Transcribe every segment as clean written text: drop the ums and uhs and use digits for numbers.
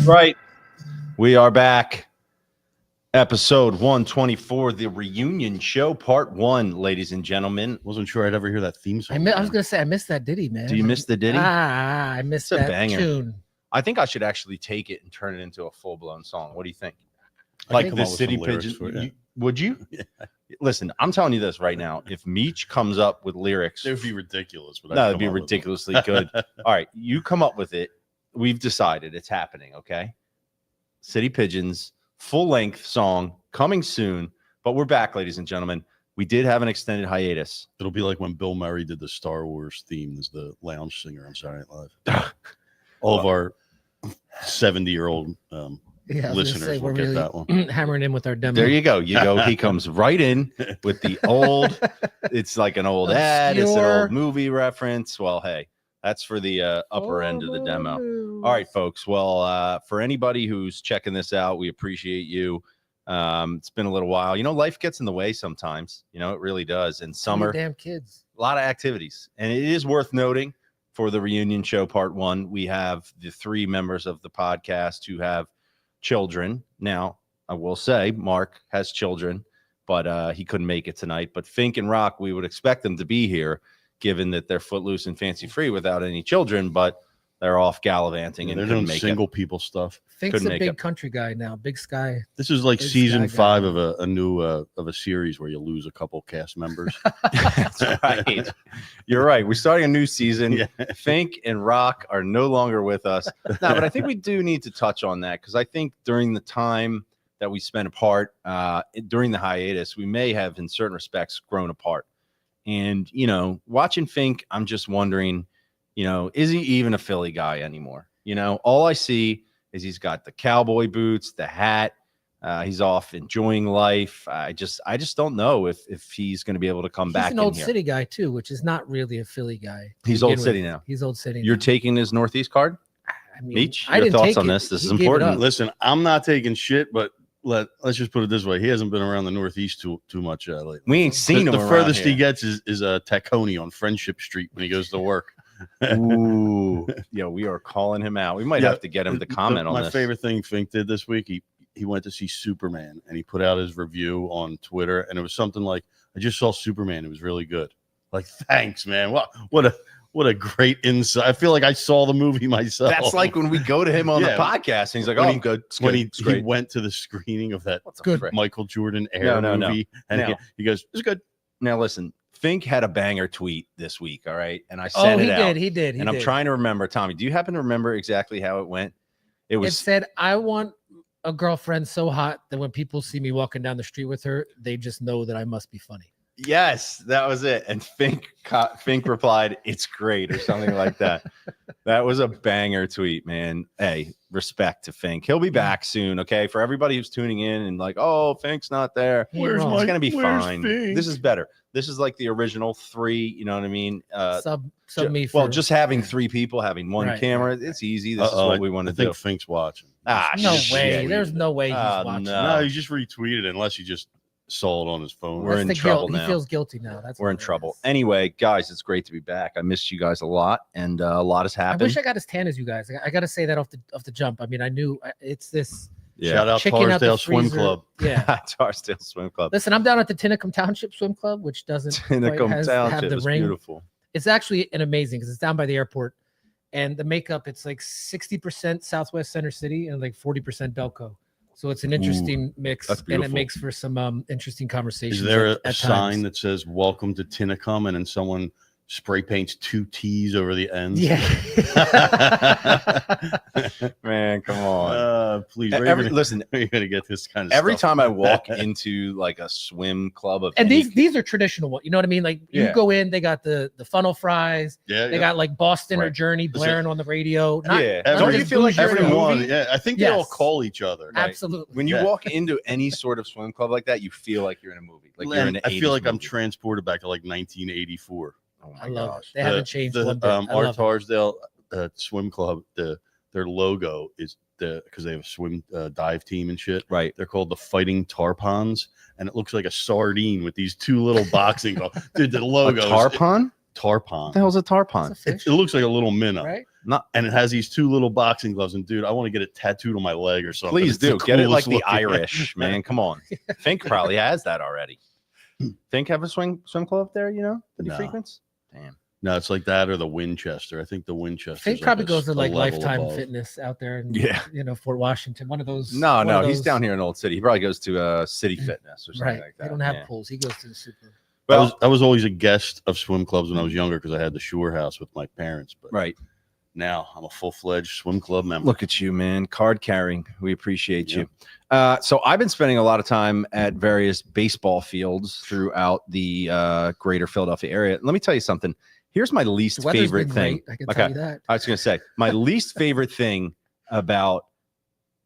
right. We are back. Episode 124, the reunion show, part 1, ladies and gentlemen. Wasn't sure I'd ever hear that theme song. I was going to say, I missed that ditty, man. Do you miss the ditty? I missed It's a that banger. tune. I think I should actually take it and turn it into a full-blown song. What do you think? Like the City Pigeons. Would you? Yeah. Listen, I'm telling you this right now. If Meech comes up with lyrics, it would be ridiculous. But no, it'd be ridiculously good. All right, you come up with it. We've decided it's happening. Okay, City Pigeons, full-length song coming soon. But we're back, ladies and gentlemen. We did have an extended hiatus. It'll be like when Bill Murray did the Star Wars theme as the lounge singer on Saturday Night Live. All of our 70-year-old listeners will get that one. Hammering in with our demo. There you go. He comes right in with the old. It's like an old ad. It's an old movie reference. Well, hey, that's for the upper end of the demo. All right, folks. Well, for anybody who's checking this out, we appreciate you. It's been a little while. Life gets in the way sometimes. It really does. And summer, damn kids, a lot of activities. And it is worth noting for the reunion show part 1, we have the 3 members of the podcast who have children. Now, I will say Mark has children, but he couldn't make it tonight. But Fink and Rock, we would expect them to be here, given that they're footloose and fancy free without any children, but they're off gallivanting and they're doing single people stuff. Fink's a big country guy now. Big Sky. This is like season 5 of a new of a series where you lose a couple cast members. That's right. You're right. We're starting a new season. Yeah. Fink and Rock are no longer with us. No, but I think we do need to touch on that because I think during the time that we spent apart during the hiatus, we may have, in certain respects, grown apart. And watching Fink, I'm just wondering, is he even a Philly guy anymore? All I see is he's got the cowboy boots, the hat. He's off enjoying life. I just don't know if he's going to be able to come back. He's an old city guy too, which is not really a Philly guy. He's old city now. He's old city. You're taking his Northeast card? I mean, Meech, your thoughts on this? This is important. Listen, I'm not taking shit, but let's just put it this way: he hasn't been around the Northeast too much lately. We ain't seen him. The furthest he gets is Tacony on Friendship Street when he goes to work. Ooh, yeah, we are calling him out. We might have to get him to comment on this. My favorite thing Fink did this week, he went to see Superman and he put out his review on Twitter, and it was something like, "I just saw Superman. It was really good." Like, thanks, man. What a great insight. I feel like I saw the movie myself. That's like when we go to him on the podcast, and he's like, "Oh, I'm good." When he went to the screening of that Michael Jordan Air movie, and he goes, "It's good." Now listen. Fink had a banger tweet this week, all right? And I sent it out. He did. I'm trying to remember. Tommy, do you happen to remember exactly how it went? It said, "I want a girlfriend so hot that when people see me walking down the street with her, they just know that I must be funny." Yes, that was it. And Fink replied, "It's great," or something like that. That was a banger tweet, man. Hey, respect to Fink. He'll be back soon, okay? For everybody who's tuning in and like, "Oh, Fink's not there." It's going to be fine. Fink? This is better. This is like the original 3, you know what I mean? Sub me for, well, just having 3 people, having one camera, it's easy. This is what we want to do. I think Fink's watching. No way. There's no way he's watching. No, he just retweeted it unless he just saw it on his phone. We're in trouble now. He feels guilty now. We're in trouble. Anyway, guys, it's great to be back. I missed you guys a lot, and a lot has happened. I wish I got as tan as you guys. I got to say that off the jump. I mean, I knew it's this. Yeah. Shout out Tarsdale Swim Club. Yeah, Tarsdale Swim Club. Listen, I'm down at the Tinicum Township Swim Club, which doesn't have the ring. Beautiful. It's actually an amazing because it's down by the airport, and the makeup it's like 60% Southwest Center City and like 40% Belco. So it's an interesting mix, and it makes for some interesting conversations. Is there a sign that says "Welcome to Tinicum" and then someone spray paints 2 T's over the ends? Yeah. Man, come on. Please. Listen, you're gonna get this kind of every stuff. time I walk into like a swim club of these are traditional ones. You know what I mean? Like you go in, they got the funnel fries. They got like Boston or Journey blaring on the radio. Don't you feel like everyone? Yeah, I think they all call each other. Right? Absolutely. When you walk into any sort of swim club like that, you feel like you're in a movie. Like you're in an 80s I feel like movie. I'm transported back to like 1984. Oh I love it. They haven't changed one bit. Our Tarsdale Swim Club, their logo is because they have a swim dive team and shit. Right. They're called the Fighting Tarpons, and it looks like a sardine with these 2 little boxing balls. Dude, the logo. Tarpon? tar What pond. the hell's a tar pond? It's a fish, It looks like a little minnow. right? And it has these 2 little boxing gloves. And dude, I want to get it tattooed on my leg or something. Please It's the do. Get it like coolest the looking. Irish, man. Come on. Fink probably has that already. Fink have a swim club up there, that he No. frequents? Damn. No, it's like that or the Winchester. I think the Winchester. Fink probably goes to like Lifetime Fitness out there in Fort Washington. One of those. No, he's down here in Old City. He probably goes to City Fitness or something Right. like that. They don't have pools. He goes to the super. Well, I was always a guest of swim clubs when I was younger because I had the Shore House with my parents. But right now I'm a full-fledged swim club member. Look at you, man. Card carrying. We appreciate you. So I've been spending a lot of time at various baseball fields throughout the greater Philadelphia area. Let me tell you something. Here's my least favorite thing. I can tell you that. I was going to say my least favorite thing about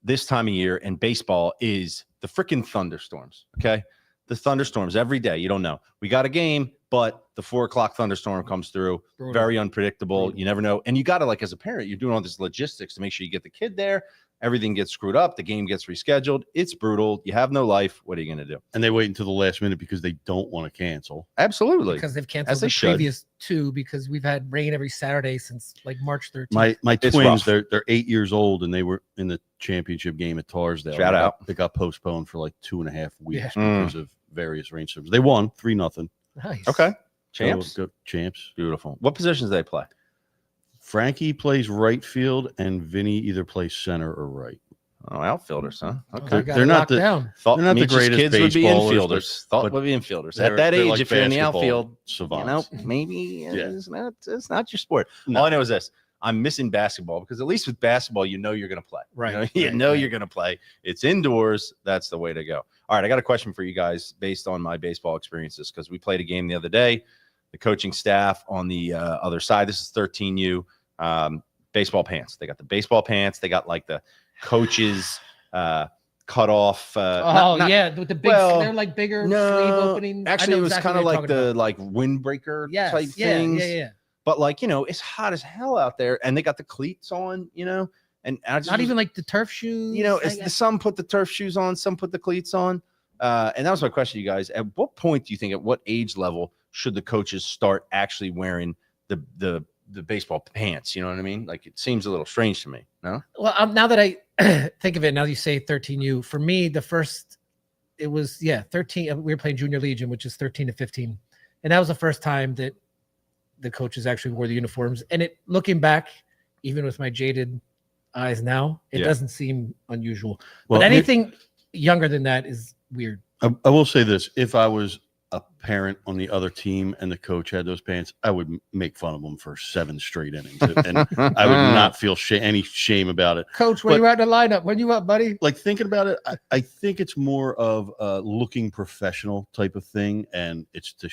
this time of year and baseball is the freaking thunderstorms. Okay. The thunderstorms every day. You don't know. We got a game, but the 4 o'clock thunderstorm comes through. Brutal. Very unpredictable. Brutal. You never know. And you got to, like, as a parent, you're doing all this logistics to make sure you get the kid there. Everything gets screwed up. The game gets rescheduled. It's brutal. You have no life. What are you going to do? And they wait until the last minute because they don't want to cancel. Absolutely. Because they've canceled they the should. previous 2 because we've had rain every Saturday since like March 13th. My It's twins, rough. they're 8 years old, and they were in the championship game at Tarsdale. Shout out. It got postponed for like 2.5 weeks Yeah. because of various rainstorms. They won 3-0. Nice. Okay. Champs. Go champs. Beautiful. What positions do they play? Frankie plays right field, and Vinny either plays center or right. Oh, outfilders, huh? Oh, Okay. they got They're it not locked the- down. Thought They're not the Meech's greatest kids would be baseballers, infielders. Thought but would be infielders. They're- At that they're age, like if you're in the basketball outfield, savants. maybe Yeah. it's not your sport. No. All I know is this. I'm missing basketball because at least with basketball, you're going to play. Right, You right, know right. you're going to play. It's indoors. That's the way to go. All right. I got a question for you guys based on my baseball experiences because we played a game the other day. The coaching staff on the other side, this is 13U, baseball pants. They got the baseball pants. They got like the coaches cut off. Yeah, with the big, they're like bigger sleeve openings. Actually, I it know was exactly kind of what you're like talking the about. windbreaker Yes, type yeah, things. Yeah. But it's hot as hell out there, and they got the cleats on, and I just Not even like the turf shoes. some put the turf shoes on, some put the cleats on. And that was my question to you guys. At what point do you think, at what age level should the coaches start actually wearing the baseball pants? You know what I mean? Like, it seems a little strange to me. No? Well, now that I think of it, now you say 13U. For me, it was 13. We were playing Junior Legion, which is 13 to 15, and that was the first time that the coaches actually wore the uniforms. And looking back, even with my jaded eyes now, it doesn't seem unusual. Well, but anything younger than that is weird. I will say this: if I was a parent on the other team and the coach had those pants, I would make fun of them for 7 straight innings, and I would not feel any shame about it. Coach, when you out in the lineup, when you up, buddy? Like, thinking about it, I think it's more of a looking professional type of thing, and it's to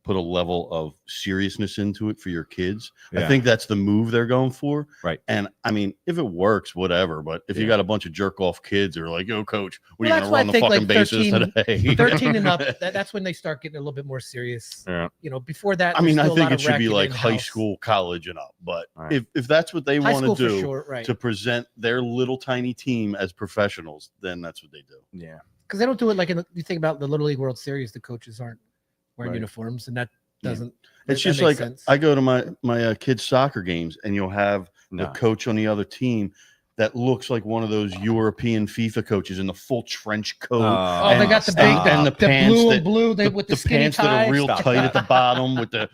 put a level of seriousness into it for your kids. Yeah. I think that's the move they're going for. Right. And I mean, if it works, whatever. But if you got a bunch of jerk off kids who are like, "Yo, coach, what are you going to run the fucking bases today?" 13 and up, that's when they start getting a little bit more serious. Yeah. Before that, I mean, I there's still a think lot it of should be racket like high in-house. school, college, and up. But Right. if that's what they High want school to for do sure, right? to present their little tiny team as professionals, then that's what they do. Yeah. Because they don't do it like you think about the Little League World Series, the coaches aren't wearing Right. uniforms, and that doesn't. It's that just makes like sense. I go to my kids' soccer games, and you'll have the No. coach on the other team that looks like one of those European FIFA coaches in the full trench coat. Oh, they got the stop. big and the the pants blue that- and blue. They with the skinny pants ties. that are real Stop tight that. at the bottom with the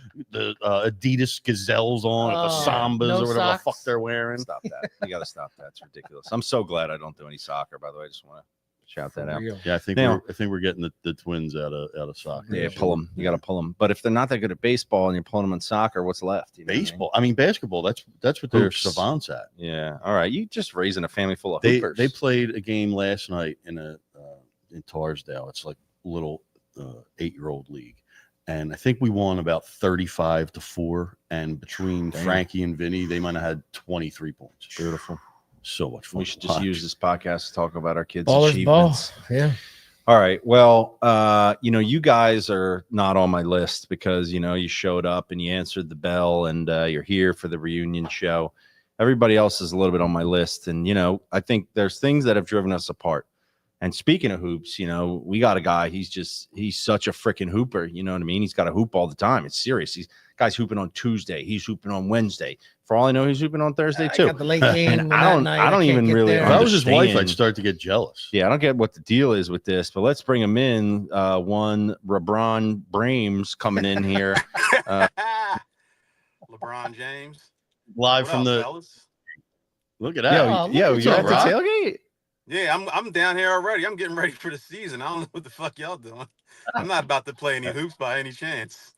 Adidas Gazelles on, or the Oh, Sambas no or whatever socks. the fuck they're wearing. Stop that. You got to stop that. It's ridiculous. I'm so glad I don't do any soccer, by the way. I just want to shout that out. Real. Yeah, I think Now- we're getting the twins out of soccer. Yeah, pull them. You got to pull them. But if they're not that good at baseball and you're pulling them in soccer, what's left? You know what I mean? Baseball. I mean, basketball. That's what they're Hoops. savants at. Yeah. All right. You just raising a family full of They hoopers. they played a game last night in Tarsdale. It's like a little 8-year-old league, and I think we won about 35-4. And between Damn. Frankie and Vinny, they might have had 23 points. Beautiful. So much fun. We should just use this podcast to talk about our kids' Ballers ball. achievements. Yeah. All right. Well, you guys are not on my list because, you showed up and you answered the bell and you're here for the reunion show. Everybody else is a little bit on my list. And, I think there's things that have driven us apart. And speaking of hoops, you know, we got a guy. He's such a freaking hooper. You know what I mean? He's got to hoop all the time. It's serious. Guy's hooping on Tuesday. He's hooping on Wednesday. For all I know, he's hooping on Thursday too. Got the late game. And I don't even really. If I was his wife, I'd start to get jealous. Yeah, I don't get what the deal is with this, but let's bring him in. One LeBron Brames coming in here. LeBron James Live from the. Fellas? Look at that. Yo, you at the tailgate? Yeah, I'm down here already. I'm getting ready for the season. I don't know what the fuck y'all doing. I'm not about to play any hoops by any chance.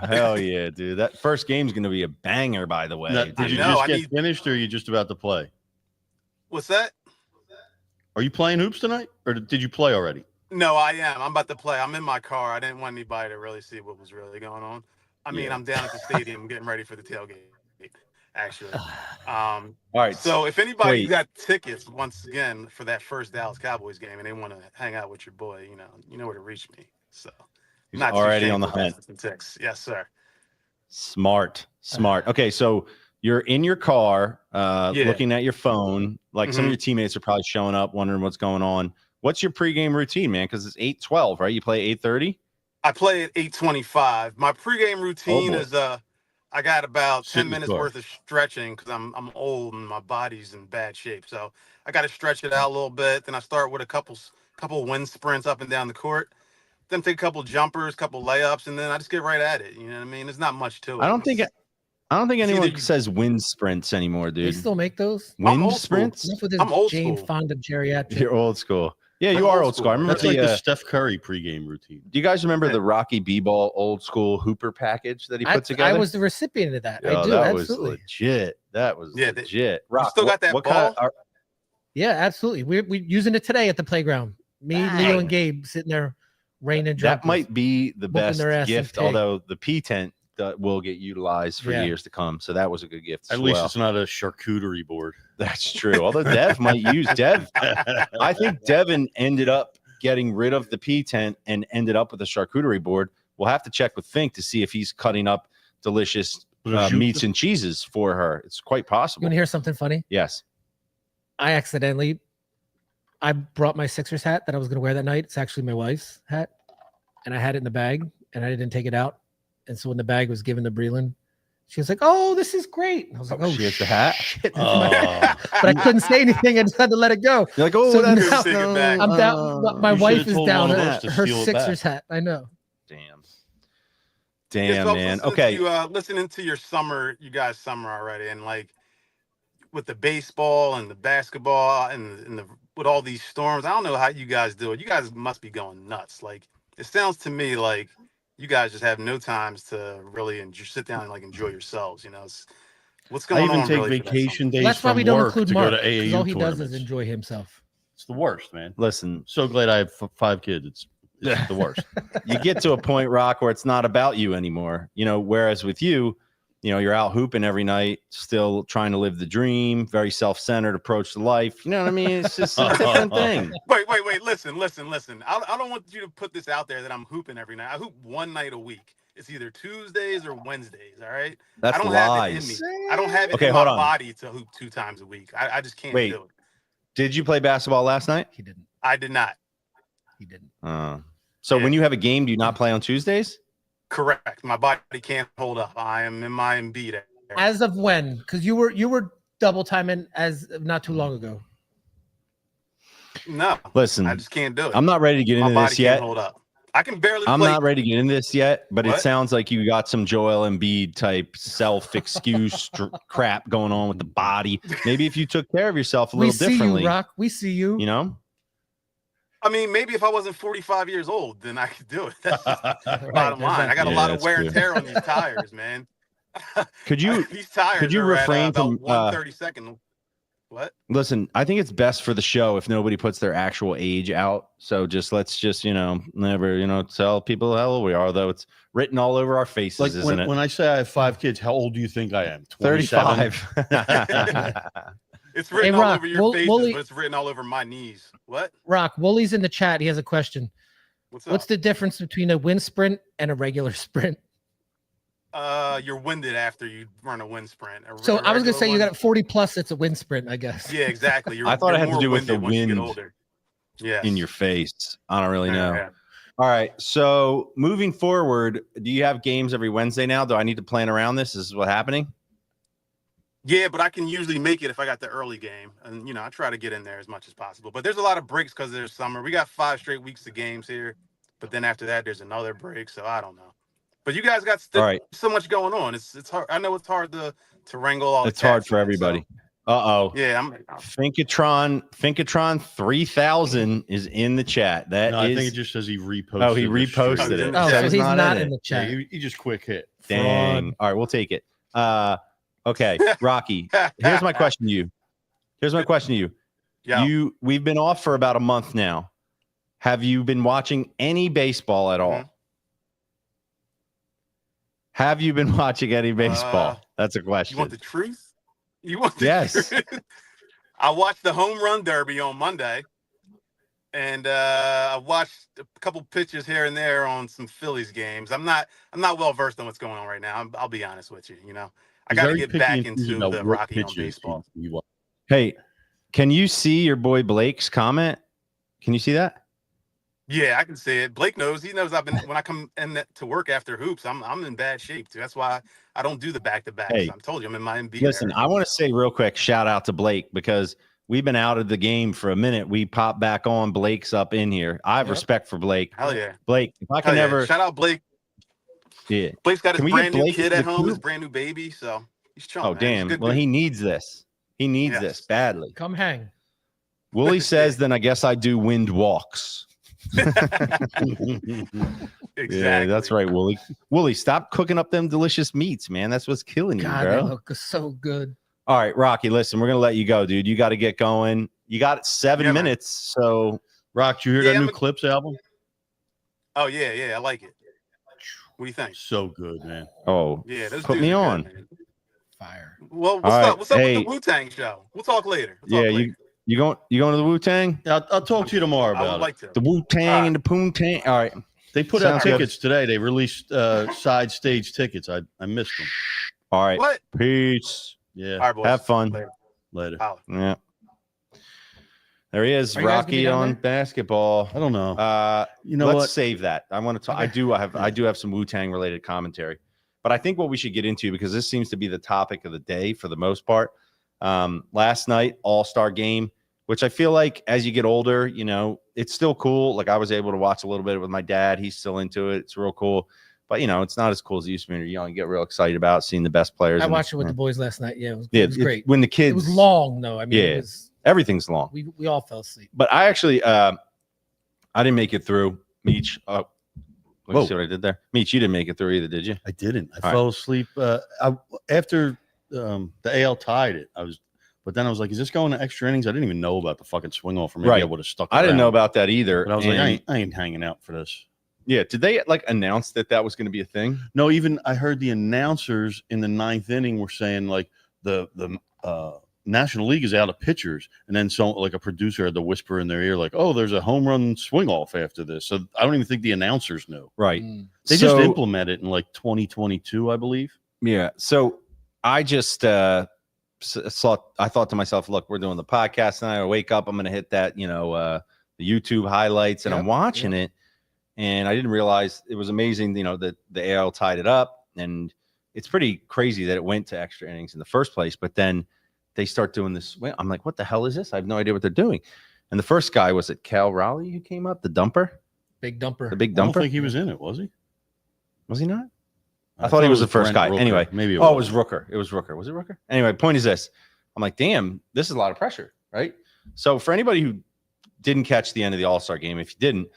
Hell yeah, dude. That first game's going to be a banger, by the way. Now, did you just get finished, or are you just about to play? What's that? Are you playing hoops tonight, or did you play already? No, I am. I'm about to play. I'm in my car. I didn't want anybody to really see what was really going on. I mean, I'm down at the stadium getting ready for the tailgate, actually. All right. So if anybody got tickets, once again, for that first Dallas Cowboys game and they want to hang out with your boy, you know where to reach me. So he's not already on the hunt. Yes, sir. Smart. Okay, so you're in your car looking at your phone. Like some of your teammates are probably showing up wondering what's going on. What's your pregame routine, man? Because it's 8:12, right? You play 8:30? I play at 8:25. My pregame routine is I got about 10 minutes worth of stretching because I'm old and my body's in bad shape. So I got to stretch it out a little bit. Then I start with a couple wind sprints up and down the court. Then take a couple jumpers, couple layups, and then I just get right at it. You know what I mean? There's not much to it. I don't think anyone says wind sprints anymore, dude. They still make those wind sprints? I'm old Jane Fonda geriatric. You're old school. Yeah, you are old school. I remember that's like the Steph Curry pregame routine. Do you guys remember the Rocky B-ball old school hooper package that he put together? I was the recipient of that. I do. That absolutely. was legit. That was legit. Rock, still got that ball? Yeah, absolutely. We're using it today at the playground. Me, Leo, and Gabe sitting there, raining. That might be the best gift. Although the P tent will get utilized for years to come. So that was a good gift. At least it's not a charcuterie board. That's true. Although Dev might use I think Devin ended up getting rid of the P tent and ended up with a charcuterie board. We'll have to check with Fink to see if he's cutting up delicious meats and cheeses for her. It's quite possible. You want to hear something funny? Yes. I brought my Sixers hat that I was going to wear that night. It's actually my wife's hat. And I had it in the bag and I didn't take it out. And so when the bag was given to Breland, she was like, "Oh, this is great." And I was like, "Oh, she has the hat." But I couldn't say anything. I just had to let it go. You're like, "Oh, so that's I'm down. My wife is down her Sixers hat. I know. Damn, man. Okay. Listening to your guys' summer already, and like with the baseball and the basketball and with all these storms, I don't know how you guys do it. You guys must be going nuts. Like it sounds to me like you guys just have no times to really sit down and like enjoy yourselves. What's going on? I even take vacation days. That's why we don't include Mark. Go to AAU all he does is enjoy himself. It's the worst, man. Listen, so glad I have 5 kids. It's the worst. You get to a point, Rock, where it's not about you anymore. Whereas with you, you're out hooping every night, still trying to live the dream, very self-centered approach to life. You know what I mean? It's just a different thing. Wait. Listen. I don't want you to put this out there that I'm hooping every night. I hoop one night a week. It's either Tuesdays or Wednesdays. All right. That's I don't lies. have it in me. I don't have it in my body to hoop 2 times a week. I just can't do it. Did you play basketball last night? He didn't. I did not. He didn't. So when you have a game, do you not play on Tuesdays? Correct. My body can't hold up. I am in my Embiid era. As of when? Because you were double timing as not too long ago. No. Listen, I just can't do it. I'm not ready to get into this yet. Can't hold up. I can barely. I'm not ready to get into this yet, but it sounds like you got some Joel Embiid type self-excuse crap going on with the body. Maybe if you took care of yourself a little differently. We see you, Rock. We see you. I mean, maybe if I wasn't 45 years old, then I could do it. That's the bottom line. I got a lot of wear and tear on these tires, man. Could you refrain from 1/32? What? Listen, I think it's best for the show if nobody puts their actual age out. So let's never, tell people how old we are, though it's written all over our faces, like isn't it? When I say I have 5 kids, how old do you think I am? 35. It's written all over your faces, but it's written all over my knees. What? Rock, Woolie's in the chat. He has a question. What's the difference between a wind sprint and a regular sprint? You're winded after you run a wind sprint. So I was gonna say you got 40 plus. It's a wind sprint, I guess. Yeah, exactly. I thought it had to do with the wind. in your face. I don't really know. Yeah. All right. So moving forward, do you have games every Wednesday now? Do I need to plan around this? This is what's happening? Yeah, but I can usually make it if I got the early game. And, I try to get in there as much as possible. But there's a lot of breaks because there's summer. We got 5 straight weeks of games here. But then after that, there's another break. So I don't know. But you guys got so much going on. It's hard. I know it's hard to wrangle all. It's hard for everybody. So. Yeah, Finkatron 3000 is in the chat. I think it just says he reposted. Oh, he reposted it. Oh, so he's not in the chat. Yeah, he just quick hit. Dang. All right, we'll take it. Okay, Rocky. Here's my question to you. Yeah. We've been off for about a month now. Have you been watching any baseball at all? Mm-hmm. Have you been watching any baseball? That's a question. You want the truth? Truth? I watched the home run derby on Monday, and I watched a couple pitches here and there on some Phillies games. I'm not well versed on what's going on right now. I'll be honest with you. I got to get back into the Rocky on baseball. Hey, can you see your boy Blake's comment? Can you see that? Yeah, I can see it. Blake knows. He knows when I come in to work after hoops, I'm in bad shape too. That's why I don't do the back-to-backs. Hey, I told you I'm in my Embiid. Listen, I want to say real quick, shout out to Blake because we've been out of the game for a minute. We pop back on. Blake's up in here. I have respect for Blake. Hell yeah. Blake, if I can ever shout out Blake. Yeah. Blake's got his brand new kid at home, his brand new baby. So he's chilling. Oh, damn. Well, he needs this. He needs this badly. Come hang. Wooly says, then I guess I do wind walks. Exactly. Yeah, that's right, Wooly. Wooly, stop cooking up them delicious meats, man. That's what's killing you, God, bro. they look so good. All right, Rocky, listen, we're gonna let you go, dude. You got to get going. You got 7 minutes, man. So Rock, you hear that new Clips album? Oh yeah, I like it. What do you think? So good, man. Oh yeah, put me on. Good, fire. Well, what's up with the Wu-Tang show? We'll talk later. You going to the Wu-Tang? I'll talk to you tomorrow about it. The Wu-Tang and the Poontang. All right. They put out tickets today. They released side stage tickets. I missed them. All right. What? Peace. Yeah. All right, boys. Have fun. Later. Yeah. There he is, Rocky on basketball. I don't know. Let's save that. I want to talk. Okay. I do have some Wu-Tang related commentary. But I think what we should get into, because this seems to be the topic of the day for the most part. Last night, All-Star game, which I feel like as you get older, it's still cool. Like I was able to watch a little bit with my dad. He's still into it. It's real cool. But, it's not as cool as it used to be when you're young. You get real excited about seeing the best players. I watched it with the boys last night. Yeah, it was great. When the kids. It was long, though. I mean, everything's long. We all fell asleep. But I actually, I didn't make it through. Meech. Let me see what I did there. Meech, you didn't make it through either, did you? I didn't. I fell asleep after the AL tied it. But then I was like, is this going to extra innings? I didn't even know about the fucking swing off, or maybe I would have stuck around. I didn't know about that either. But I was like, I ain't hanging out for this. Yeah. Did they announce that was going to be a thing? No, even I heard the announcers in the 9th inning were saying the National League is out of pitchers, and then a producer had to whisper in their ear oh, there's a home run swing off after this. So I don't even think the announcers knew. Right. They just implemented it in 2022, I believe. Yeah. So I just I thought to myself, look, we're doing the podcast tonight. I wake up, I'm going to hit that, the YouTube highlights, and I'm watching it, and I didn't realize it was amazing, that the AL tied it up, and it's pretty crazy that it went to extra innings in the first place. But then they start doing this. I'm like, what the hell is this? I have no idea what they're doing. And the first guy, was it Cal Raleigh who came up? The dumper? Big dumper. The big dumper? I don't think he was in it, was he? Was he not? I thought he was the first guy. Rooker. Anyway, maybe. It was Rooker. It was Rooker. Was it Rooker? Anyway, point is this. I'm like, damn, this is a lot of pressure, right? So for anybody who didn't catch the end of the All-Star game, if you didn't,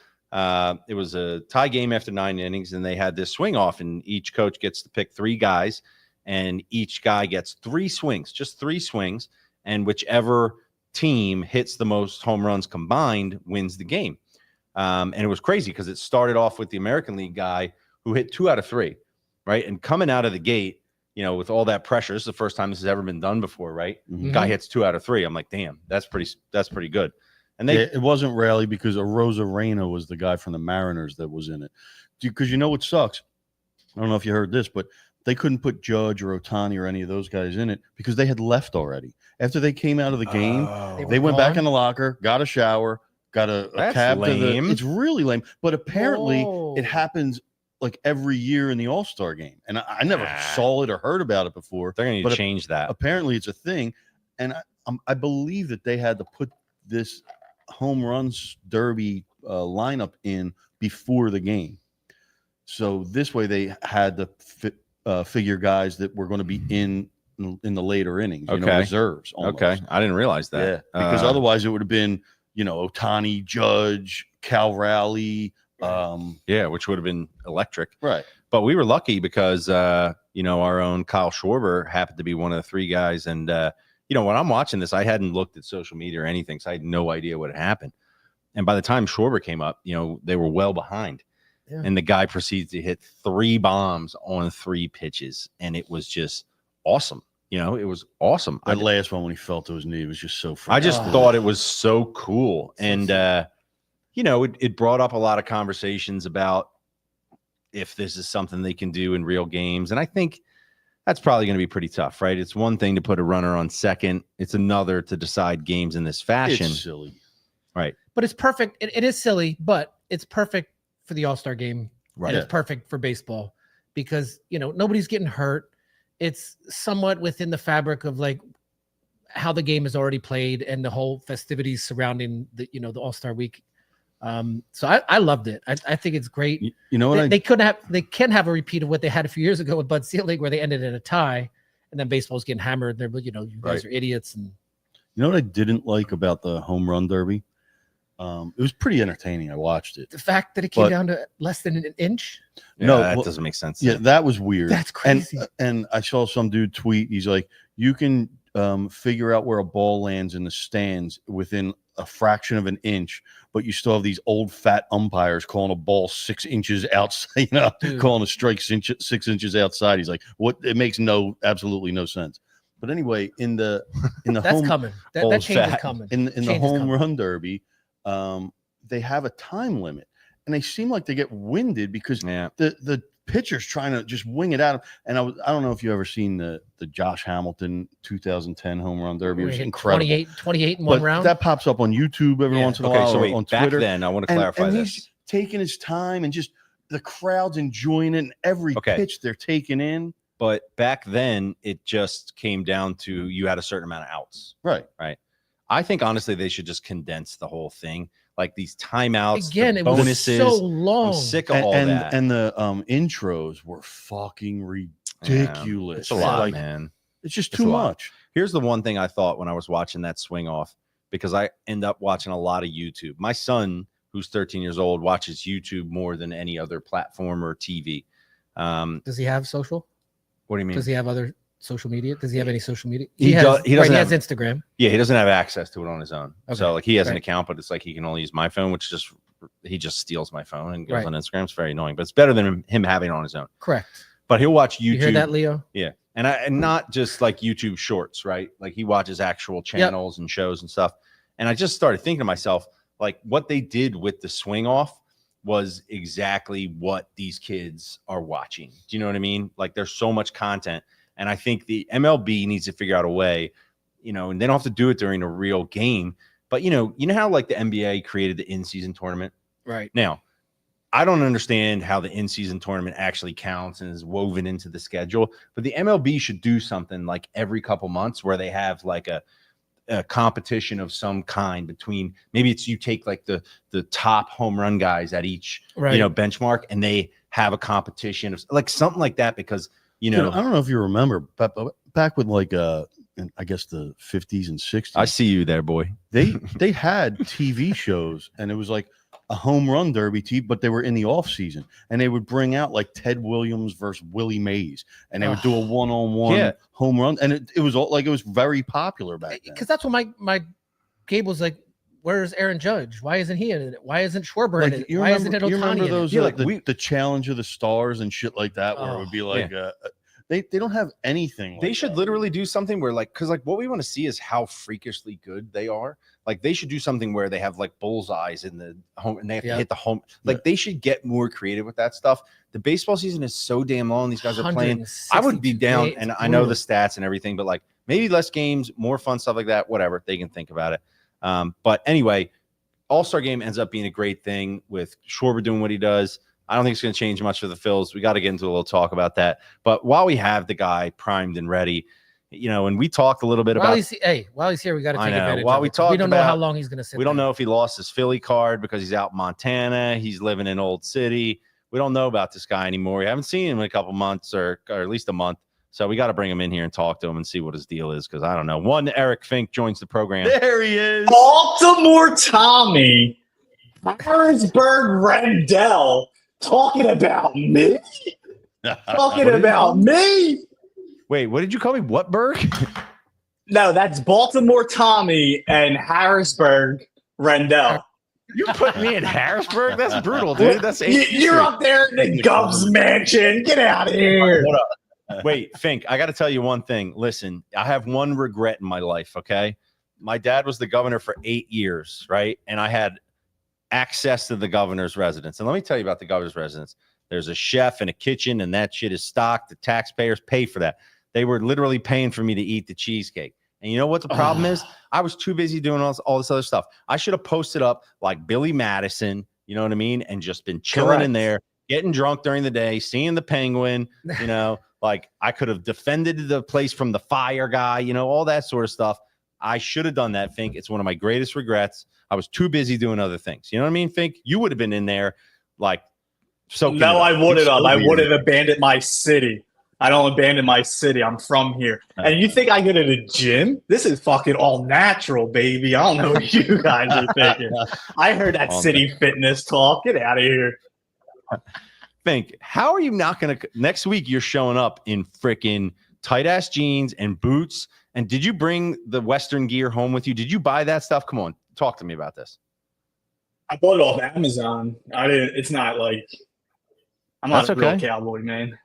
it was a tie game after 9 innings, and they had this swing off, and each coach gets to pick 3 guys, and each guy gets 3 swings, just 3 swings, and whichever team hits the most home runs combined wins the game. And it was crazy because it started off with the American League guy who hit 2 out of 3. Right. And coming out of the gate, with all that pressure, this is the first time this has ever been done before. Right. Mm-hmm. Guy hits 2 out of 3. I'm like, damn, that's pretty good. And it wasn't Raleigh because Rosa Reina was the guy from the Mariners that was in it. Because what sucks? I don't know if you heard this, but they couldn't put Judge or Ohtani or any of those guys in it because they had left already. After they came out of the game, they went back in the locker, got a shower, got a That's cab lame. It's really lame, but apparently it happens like every year in the All-Star game, and I never saw it or heard about it before. They're going to change that. Apparently it's a thing, and I believe that they had to put this home runs derby lineup in before the game, so this way they had to figure guys that were going to be in the later innings, reserves. Almost. Okay, I didn't realize that. Yeah, because otherwise it would have been Ohtani, Judge, Cal Raleigh. Which would have been electric. Right. But we were lucky because, our own Kyle Schwarber happened to be one of the 3 guys. And, when I'm watching this, I hadn't looked at social media or anything, so I had no idea what had happened. And by the time Schwarber came up, they were well behind. Yeah. And the guy proceeds to hit 3 bombs on 3 pitches. And it was just awesome. It was awesome. That last one when he fell to his knee was just so fun. I just thought it was so cool. And, it brought up a lot of conversations about if this is something they can do in real games. And I think that's probably going to be pretty tough, right? It's one thing to put a runner on second. It's another to decide games in this fashion. It's silly. Right. But it's perfect. It is silly, but it's perfect for the All-Star game. Right. And it's perfect for baseball because, nobody's getting hurt. It's somewhat within the fabric of like how the game is already played and the whole festivities surrounding the All-Star week. So I loved it. I think it's great. They can have a repeat of what they had a few years ago with Bud Selig, where they ended in a tie, and then baseball's getting hammered. They're you guys are idiots. And what I didn't like about the home run derby? It was pretty entertaining. I watched it. The fact that it came down to less than an inch. No, that doesn't make sense. Yeah, that was weird. That's crazy. And I saw some dude tweet. He's like, you can figure out where a ball lands in the stands within a fraction of an inch, but you still have these old fat umpires calling a ball 6 inches outside, calling a strike 6 inches outside. He's like, what? It makes absolutely no sense. But anyway, in the that's home, coming. That change is coming. In the home run derby, they have a time limit, and they seem like they get winded because the pitcher's trying to just wing it out. And I don't know if you ever seen the Josh Hamilton 2010 home run derby. It was incredible. 28 in one round. That pops up on YouTube every once in a while. So wait, on back Twitter. then, I want to clarify and this. He's taking his time and just the crowd's enjoying it, and every pitch they're taking in. But back then, it just came down to you had a certain amount of outs. Right. I think honestly they should just condense the whole thing. Like these timeouts, again, it bonuses, was so long. I'm sick of all that. And the intros were fucking ridiculous. It's a lot, man. It's just too much. Here's the one thing I thought when I was watching that swing off, because I end up watching a lot of YouTube. My son, who's 13 years old, watches YouTube more than any other platform or TV. Does he have social? What do you mean? Does he have other social media? Does he have any social media? He doesn't he has Instagram. Yeah, he doesn't have access to it on his own. Okay. So like he has an account, but it's like he can only use my phone, which he just steals my phone and goes on Instagram. It's very annoying, but it's better than him having it on his own. Correct. But he'll watch YouTube. You hear that, Leo? Yeah. And not just like YouTube shorts, right? Like he watches actual channels and shows and stuff. And I just started thinking to myself, like what they did with the swing off was exactly what these kids are watching. Do you know what I mean? Like there's so much content. And I think the MLB needs to figure out a way, and they don't have to do it during a real game. But, you know how like the NBA created the in-season tournament? Right. Now, I don't understand how the in-season tournament actually counts and is woven into the schedule. But the MLB should do something like every couple months where they have like a competition of some kind between maybe it's you take like the top home run guys at each benchmark and they have a competition of like something like that because I don't know if you remember but back with like I guess the 50s and 60s. I see you there, boy. They had TV shows and it was like a home run derby team, but they were in the off season and they would bring out like Ted Williams versus Willie Mays and they would do a one-on-one home run. And it was all like, it was very popular back then. Cause that's what my Gabe was like, where's Aaron Judge? Why isn't he in it? Why isn't Schwarber in it? Why isn't it Ohtani? You remember those, the challenge of the stars and shit like that, where it would be like, they don't have anything. They should literally do something where because what we want to see is how freakishly good they are. Like they should do something where they have like bullseyes in the home and they have to hit the home. Like they should get more creative with that stuff. The baseball season is so damn long. These guys are playing. I would be down, and I know the stats and everything, but like maybe less games, more fun stuff like that. Whatever, they can think about it. But anyway, All-Star game ends up being a great thing with Schwarber doing what he does. I don't think it's going to change much for the Phils. We got to get into a little talk about that. But while we have the guy primed and ready, and we talked a little bit while about. He's here, we got to take advantage. While we talked, we don't know how long he's going to sit. We don't know if he lost his Philly card because he's out in Montana. He's living in Old City. We don't know about this guy anymore. We haven't seen him in a couple months or at least a month. So we got to bring him in here and talk to him and see what his deal is, because I don't know. One, Eric Fink joins the program. There he is. Baltimore Tommy, Harrisburg Rendell, talking about me? Talking about me? Wait, what did you call me? What Berg? No, that's Baltimore Tommy and Harrisburg Rendell. You put me in Harrisburg? That's brutal, dude. That's you're up there in the Govs mansion. Get out of here. Hold up. Wait, Fink, I got to tell you one thing. Listen, I have one regret in my life, okay? My dad was the governor for 8 years, right? And I had access to the governor's residence. And let me tell you about the governor's residence. There's a chef and a kitchen, and that shit is stocked. The taxpayers pay for that. They were literally paying for me to eat the cheesecake. And you know what the problem is? I was too busy doing all this other stuff. I should have posted up like Billy Madison, you know what I mean? And just been chilling in there, getting drunk during the day, seeing the Penguin, like I could have defended the place from the fire guy, all that sort of stuff. I should have done that, Fink. It's one of my greatest regrets. I was too busy doing other things. You know what I mean, Fink? You would have been in there like soaking. No, I wouldn't have. I would have abandoned my city. I don't abandon my city. I'm from here. And you think I go to the gym? This is fucking all natural, baby. I don't know what you guys are thinking. I heard that city fitness talk. Get out of here. Fink, how are you not going to – next week you're showing up in freaking tight-ass jeans and boots. And did you bring the Western gear home with you? Did you buy that stuff? Come on. Talk to me about this. I bought it off Amazon. I didn't – it's not like – I'm not a real cowboy, man.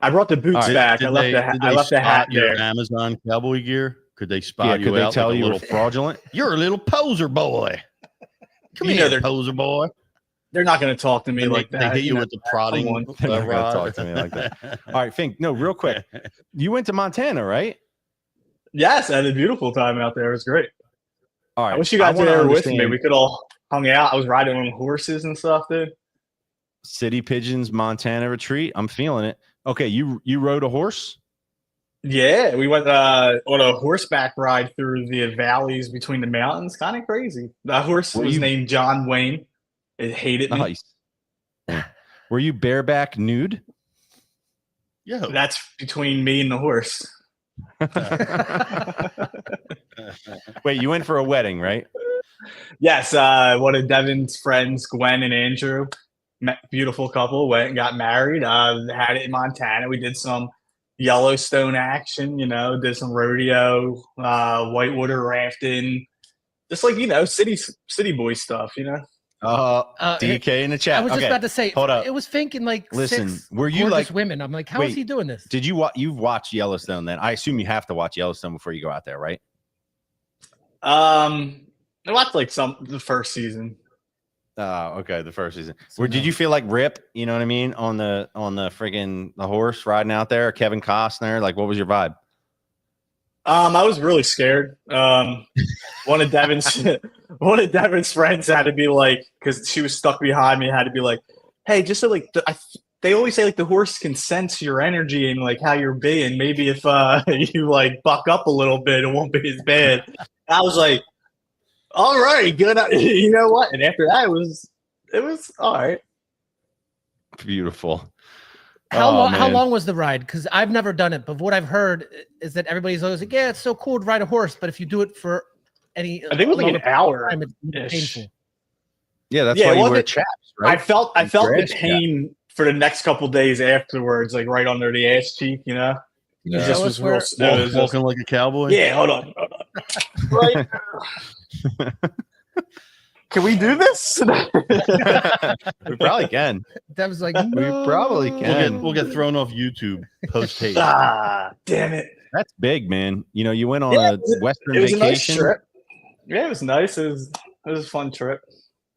I brought the boots back. I left the hat there. Amazon cowboy gear? Could they spot you out? Could they tell like you were fraudulent? You're a little poser boy. Come here, poser boy. They're not going to talk to me like that. They hit you with the prodding. They're not going to talk to me like that. All right, Fink. No, real quick. You went to Montana, right? Yes, I had a beautiful time out there. It was great. All right. I wish you guys were there with me. We could all hung out. I was riding on horses and stuff, dude. City Pigeons, Montana retreat. I'm feeling it. Okay, you rode a horse? Yeah, we went on a horseback ride through the valleys between the mountains. Kind of crazy. The horse was named John Wayne. It hated me. Nice. Were you bareback nude? Yeah. That's between me and the horse. Wait, you went for a wedding, right? Yes. One of Devin's friends, Gwen and Andrew, beautiful couple, went and got married. Had it in Montana. We did some Yellowstone action, did some rodeo, whitewater rafting, just like, city boy stuff, DK in the chat. I was just about to say, hold up. It was thinking like, listen, were you gorgeous like women? I'm like, how is he doing this? Did you've watched Yellowstone then? I assume you have to watch Yellowstone before you go out there, right? I watched like the first season. Oh, okay, the first season. Did you feel like Rip? You know what I mean, on the friggin' the horse riding out there, Kevin Costner? Like, what was your vibe? I was really scared. One of Devin's friends had to be like, because she was stuck behind me, had to be like, hey, just so like they always say like the horse can sense your energy and like how you're being. Maybe if you like buck up a little bit, it won't be as bad. And I was like, all right, good. You know what? And after that, it was all right. Beautiful. How long was the ride? Because I've never done it, but what I've heard is that everybody's always like, yeah, it's so cool to ride a horse, but if you do it for I think it was like an hour. It's painful. Yeah, that's why you wear chaps, right? I felt the pain for the next couple of days afterwards, like right under the ass cheek, Yeah. It just was real. Walking like a cowboy. Yeah, hold on. Right. Can we do this? We probably can. That was like, we probably can. We'll get thrown off YouTube post haste. Damn it. That's big, man. You went on a Western vacation. A nice trip. Yeah, it was nice. It was a fun trip.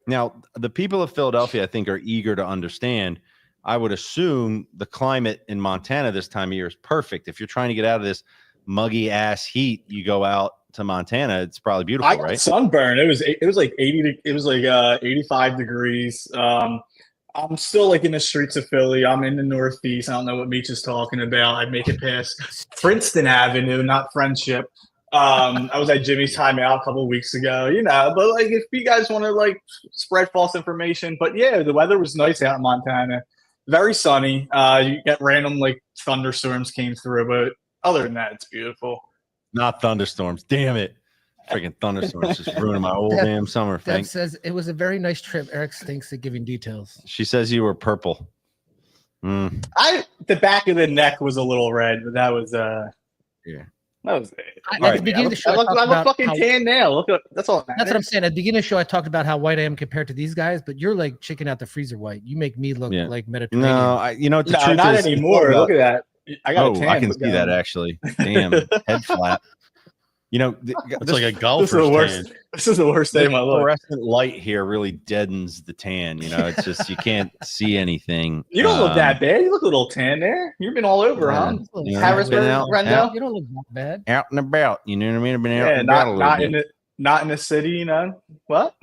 Now, the people of Philadelphia, I think, are eager to understand. I would assume the climate in Montana this time of year is perfect. If you're trying to get out of this muggy ass heat, you go out to Montana, it's probably beautiful, I got right? sunburn. It was like 85 degrees. I'm still like in the streets of Philly. I'm in the Northeast. I don't know what Meech is talking about. I make it past Princeton Avenue, not Friendship. I was at Jimmy's Timeout a couple of weeks ago, but like if you guys want to like spread false information, but yeah, the weather was nice out in Montana. Very sunny. You get random like thunderstorms came through, but other than that, it's beautiful. Not thunderstorms. Damn it. Freaking thunderstorms just ruining my whole damn summer. Deb says it was a very nice trip. Eric stinks at giving details. She says you were purple. The back of the neck was a little red, but that was yeah. That was it. At the beginning of the show, I'm a fucking tan now. Look, that's all. That's what I'm saying. At the beginning of the show, I talked about how white I am compared to these guys, but you're like chicken out the freezer white. You make me look like Mediterranean. No, the truth not is, anymore. Look at that. I got a tan. I can see that actually. Damn, head flap. It's like a golfer's tan. This is the worst day of my life. Fluorescent light here really deadens the tan. It's just you can't see anything. You don't look that bad. You look a little tan there. You've been all over, huh? Harrisburg, Rendell. You don't look that bad. Out and about. You know what I mean? I've been out and about a little bit. Not in the city. What?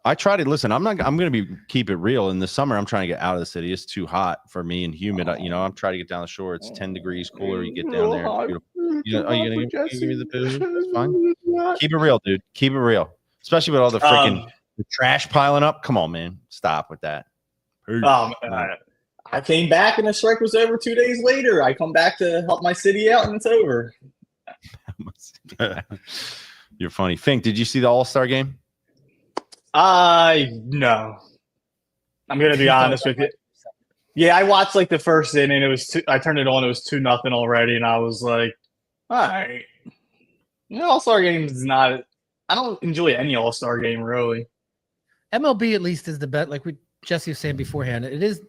I try to listen. I'm going to keep it real. In the summer, I'm trying to get out of the city. It's too hot for me and humid. I'm trying to get down the shore. It's 10 degrees cooler. You get down there. It's beautiful. Are you going to give me the boo? It's fine. Keep it real, dude. Keep it real. Especially with all the freaking the trash piling up. Come on, man. Stop with that. I came back and the strike was over 2 days later. I come back to help my city out and it's over. You're funny. Fink, did you see the All-Star game? No. I'm gonna be honest with you. Yeah, I watched like the first inning. I turned it on. It was 2-0 already, and I was like, all right. All-Star game is not. I don't enjoy any All-Star game really. MLB at least is the best. Like Jesse was saying beforehand, it is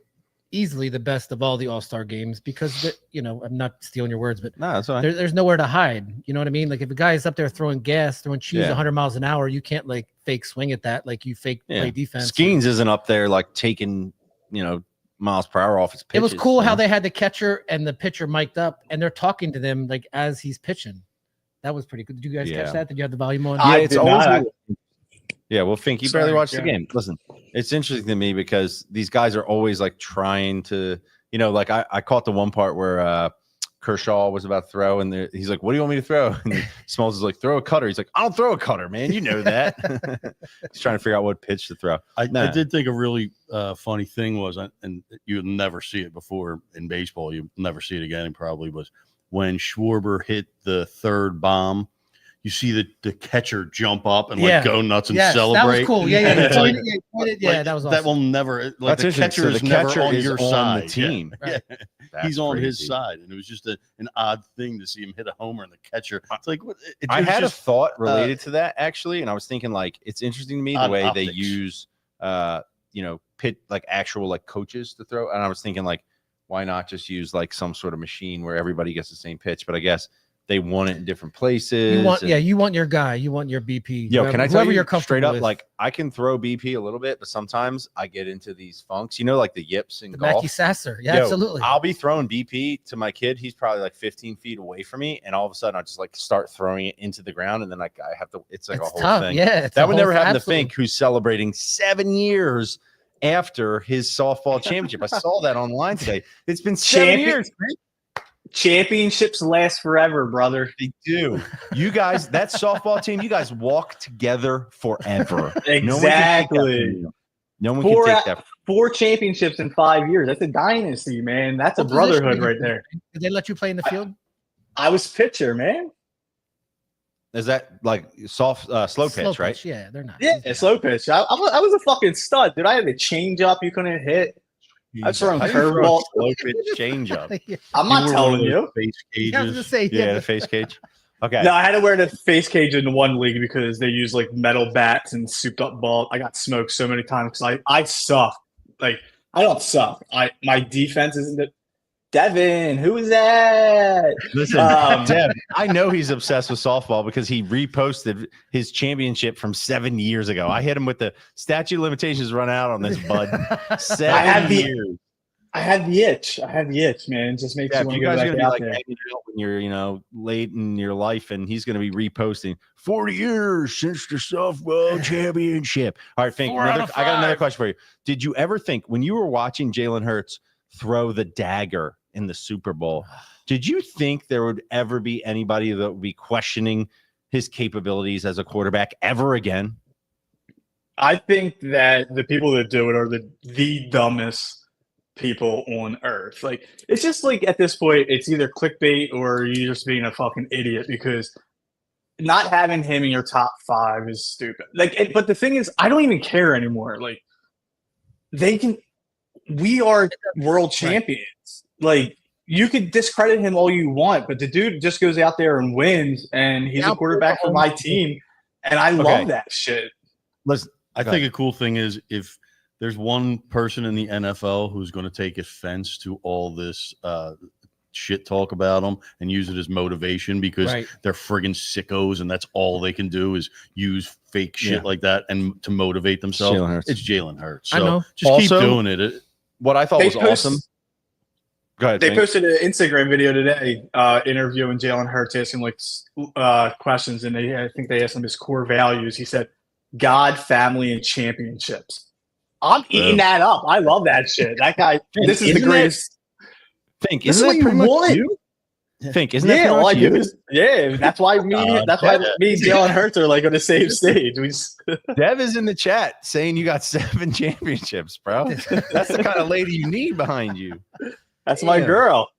easily the best of all the All-Star games because I'm not stealing your words, but no, that's fine. There's nowhere to hide. You know what I mean? Like if a guy is up there throwing cheese 100 miles an hour, you can't like fake swing at that like you fake play defense. Skeens isn't up there like taking miles per hour off his pitches. It was cool how they had the catcher and the pitcher mic'd up and they're talking to them like as he's pitching. That was pretty good. Did you guys catch that? Did you have the volume on? Yeah, it's always. Yeah, well, Fink, you barely watched the game. Listen, it's interesting to me because these guys are always like trying to, like I caught the one part where Kershaw was about to throw, and he's like, "What do you want me to throw?" And Smalls is like, "Throw a cutter." He's like, "I don't throw a cutter, man. You know that." He's trying to figure out what pitch to throw. I did think a really funny thing was, and you'll never see it before in baseball. You'll never see it again, probably, was when Schwarber hit the third bomb. You see the catcher jump up and like go nuts and celebrate. That was cool. Yeah. That was awesome. That will never. Like the catcher is never on your side. The team. Yeah. He's on his side, and it was just an odd thing to see him hit a homer and the catcher. It's like what? I had a thought related to that actually, and I was thinking like it's interesting to me the way optics. They use pit like actual like coaches to throw, and I was thinking like why not just use like some sort of machine where everybody gets the same pitch? But I guess they want it in different places. You want your guy. You want your BP. Yo, can I tell you you're straight up? With. Like I can throw BP a little bit, but sometimes I get into these funks. Like the yips in golf. Mackie Sasser. Yeah, absolutely. I'll be throwing BP to my kid. He's probably like 15 feet away from me, and all of a sudden I just like start throwing it into the ground, and then like I have to. It's like a whole tough. thing. Yeah, that would never happen to Fink, who's celebrating 7 years after his softball championship. I saw that online today. It's been 7 years. Championships last forever, brother. They do. You guys, that softball team, you guys walk together forever. Exactly. No one can take that. 4 championships in 5 years. That's a dynasty, man. That's a brotherhood right there. Did they let you play in the field? I was pitcher, man. Is that like soft, slow pitch, right? Yeah, they're not. Yeah, slow pitch. I was a fucking stud, dude. I had a change up you couldn't hit. I was throwing curveball. Slow pitch change up. I'm not telling you. Face cages. I was gonna say, the face cage. Okay. No, I had to wear the face cage in one league because they use like metal bats and souped up ball. I got smoked so many times because I suck. Like I don't suck. My defense isn't. Devin, who is that? Listen, Dev, I know he's obsessed with softball because he reposted his championship from 7 years ago. I hit him with the statute of limitations run out on this, bud. 7 years. I had the itch. Man. It just makes you want to go back out there. When you're, late in your life, and he's going to be reposting 40 years since the softball championship. All right, Fink, I got another question for you. Did you ever think when you were watching Jalen Hurts throw the dagger in the Super Bowl, did you think there would ever be anybody that would be questioning his capabilities as a quarterback ever again? I think that the people that do it are the dumbest people on earth. Like, it's just like at this point, it's either clickbait or you're just being a fucking idiot, because not having him in your top 5 is stupid. Like, but the thing is, I don't even care anymore. Like, we are world champions. Like, you could discredit him all you want, but the dude just goes out there and wins, and he's a quarterback for my team, and I love that shit. I think a cool thing is if there's one person in the NFL who's going to take offense to all this shit talk about them and use it as motivation because they're friggin' sickos and that's all they can do is use fake shit like that and to motivate themselves. It's Jalen Hurts. So just keep doing it. What I thought was awesome. Go ahead. They posted an Instagram video today interviewing Jalen Hurts, asking questions, and I think they asked him his core values. He said, God, family, and championships. I'm eating that up. I love that shit. That guy, this is the greatest. Think, isn't that pretty much you? Think, isn't that all I do is that's why me and Jalen Hurts are like on the same stage. Dev is in the chat saying you got 7 championships, bro. That's the kind of lady you need behind you. That's my girl.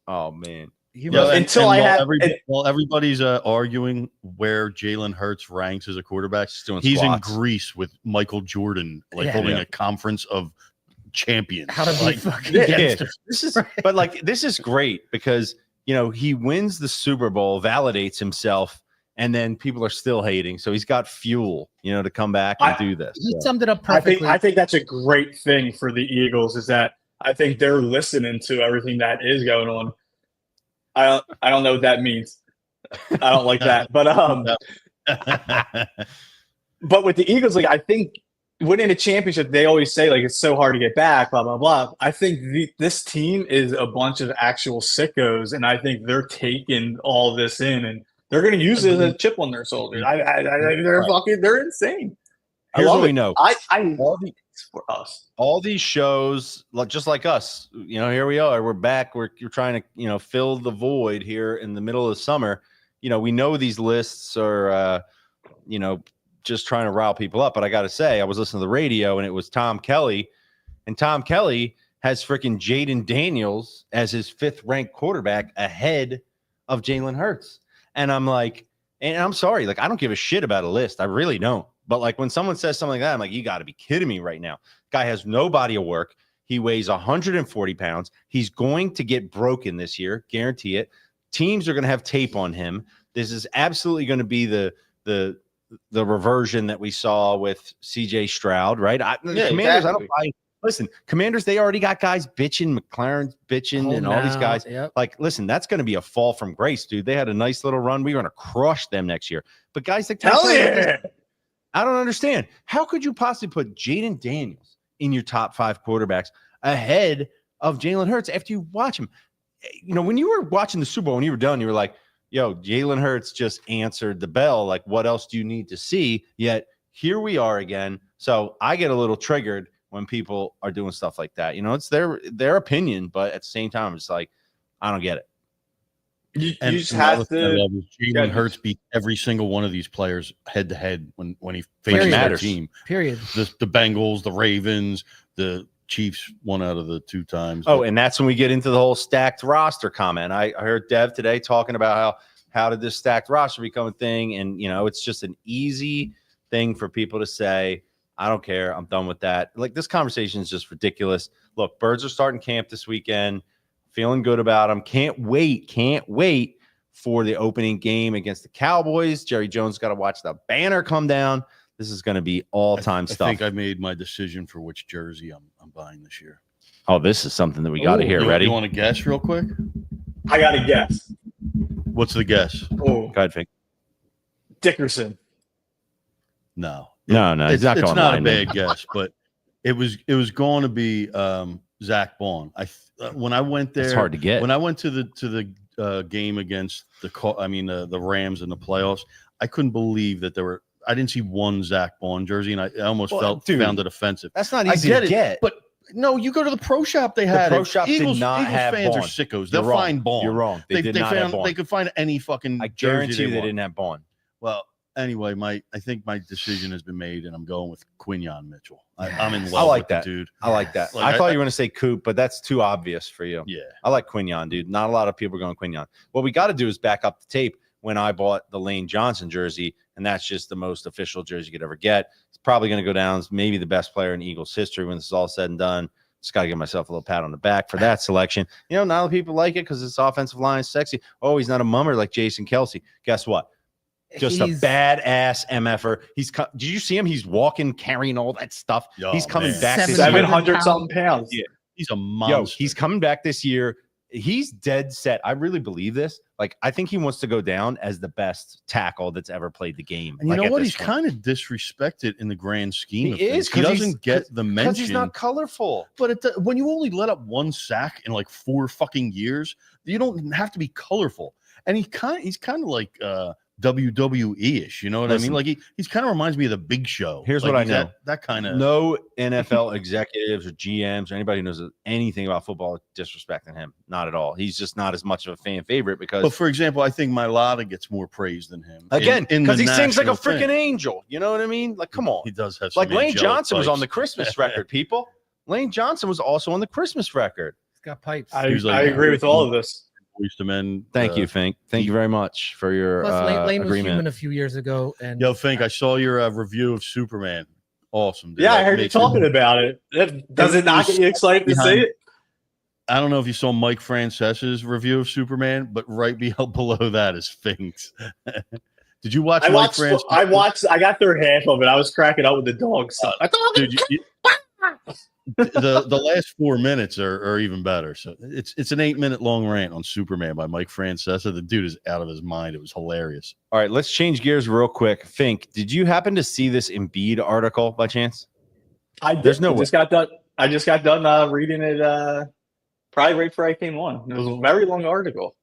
Oh man. While everybody's arguing where Jalen Hurts ranks as a quarterback, he's in Greece with Michael Jordan, holding a conference of champions. How to be fucking this is great because he wins the Super Bowl, validates himself, and then people are still hating. So he's got fuel, to come back and do this. He summed it up perfectly. I think that's a great thing for the Eagles, is that I think they're listening to everything that is going on. I don't know what that means. I don't like that. But but with the Eagles, I think winning a championship, they always say it's so hard to get back, blah blah blah. I think this team is a bunch of actual sickos, and I think they're taking all this in, and they're going to use it as a chip on their shoulders. They're insane. Here's what we know. For us, all these shows, just like us, here we are. We're back. You're trying to, fill the void here in the middle of the summer. We know these lists are, just trying to rile people up. But I got to say, I was listening to the radio, and it was Tom Kelly, and Tom Kelly has freaking Jaden Daniels as his 5th ranked quarterback ahead of Jalen Hurts. And I'm like, and I'm sorry, I don't give a shit about a list. I really don't. But when someone says something like that, I'm like, you got to be kidding me right now. Guy has no body of work. He weighs 140 pounds. He's going to get broken this year. Guarantee it. Teams are going to have tape on him. This is absolutely going to be the reversion that we saw with CJ Stroud, right? Commanders, exactly. I don't buy. Listen, Commanders, they already got guys bitching, McLaren's bitching, and all these guys. Yep. Listen, that's going to be a fall from grace, dude. They had a nice little run. We're going to crush them next year. But guys like I don't understand. How could you possibly put Jaden Daniels in your top 5 quarterbacks ahead of Jalen Hurts after you watch him? When you were watching the Super Bowl, when you were done, you were like, yo, Jalen Hurts just answered the bell. What else do you need to see? Yet here we are again. So I get a little triggered when people are doing stuff like that. It's their opinion, but at the same time, it's like, I don't get it. You just have to. Jalen Hurts beat every single one of these players head to head when he faced their team. Period. The Bengals, the Ravens, the Chiefs, 1 out of the 2 times. Oh, and that's when we get into the whole stacked roster comment. I heard Dev today talking about how did this stacked roster become a thing, and it's just an easy thing for people to say, I don't care, I'm done with that. This conversation is just ridiculous. Look, Birds are starting camp this weekend. Feeling good about them. Can't wait for the opening game against the Cowboys. Jerry Jones got to watch the banner come down. This is going to be all-time stuff. I think I made my decision for which jersey I'm buying this year. Oh, this is something that we got to hear. Ready? You want to guess real quick? I got to guess. What's the guess? Oh, go ahead, Fink. Dickerson. No. It's not going It's not a bad guess, but it was going to be Zach Bond. When I went there, it's hard to get. When I went to the game against the Rams in the playoffs, I couldn't believe that there were. I didn't see one Zach Bond jersey, and I almost found it offensive. That's not easy to get. But no, you go to the pro shop. They had the pro shop. Eagles, did not Eagles have fans Bond. are sickos. You're They'll find Bond. You're wrong. They did not have Bond. They could find any fucking. I guarantee you they didn't have Bond. Well, anyway, I think my decision has been made, and I'm going with Quinyon Mitchell. I'm in love. I like with that, dude. I like that. I thought you were going to say Coop, but that's too obvious for you. Yeah, I like Quinyon, dude. Not a lot of people are going Quinyon. What we got to do is back up the tape when I bought the Lane Johnson jersey, and that's just the most official jersey you could ever get. It's probably going to go down as maybe the best player in Eagles history when this is all said and done. Just got to give myself a little pat on the back for that selection. Not a lot of people like it because it's offensive line is sexy. Oh, he's not a mummer like Jason Kelsey. Guess what? Just a badass MFer. Did you see him? He's walking, carrying all that stuff. He's coming back this year. 700 something pounds. Yeah, he's a monster. He's coming back this year. He's dead set. I really believe this. Like, I think he wants to go down as the best tackle that's ever played the game. And you know what? He's kind of disrespected in the grand scheme of things. He doesn't get the mention because he's not colorful. But when you only let up one sack in like 4 fucking years, you don't have to be colorful. And he's kind of like WWE-ish, you know what I mean? Like he's kind of reminds me of the Big Show. Here's what I know. That kind of no NFL executives or GMs or anybody who knows anything about football disrespecting him. Not at all. He's just not as much of a fan favorite because. But for example, I think Mailata gets more praise than him. Again, because he sings like a freaking angel. You know what I mean? Like, come on. He does have like Lane Johnson was on the Christmas record, people. Lane Johnson was also on the Christmas record. He's got pipes. I agree with all of this. Thank you, Fink. Thank you very much for your Lane was agreement. human a few years ago, and yo, Fink, I saw your review of Superman. Awesome, dude. Yeah, I heard you talking about it. Does it not get you excited to see it? I don't know if you saw Mike Francesa's review of Superman, but right below that is Fink's. Did you watch? I watched. I got through half of it. I was cracking up with the dog stuff. Dude, the last 4 minutes are even better. So it's an 8-minute long rant on Superman by Mike Francesa. The dude is out of his mind. It was hilarious. All right, let's change gears real quick. Fink, did you happen to see this Embiid article by chance? I did. There's no. I just got done reading it. Probably right before I came on. It was a very long article.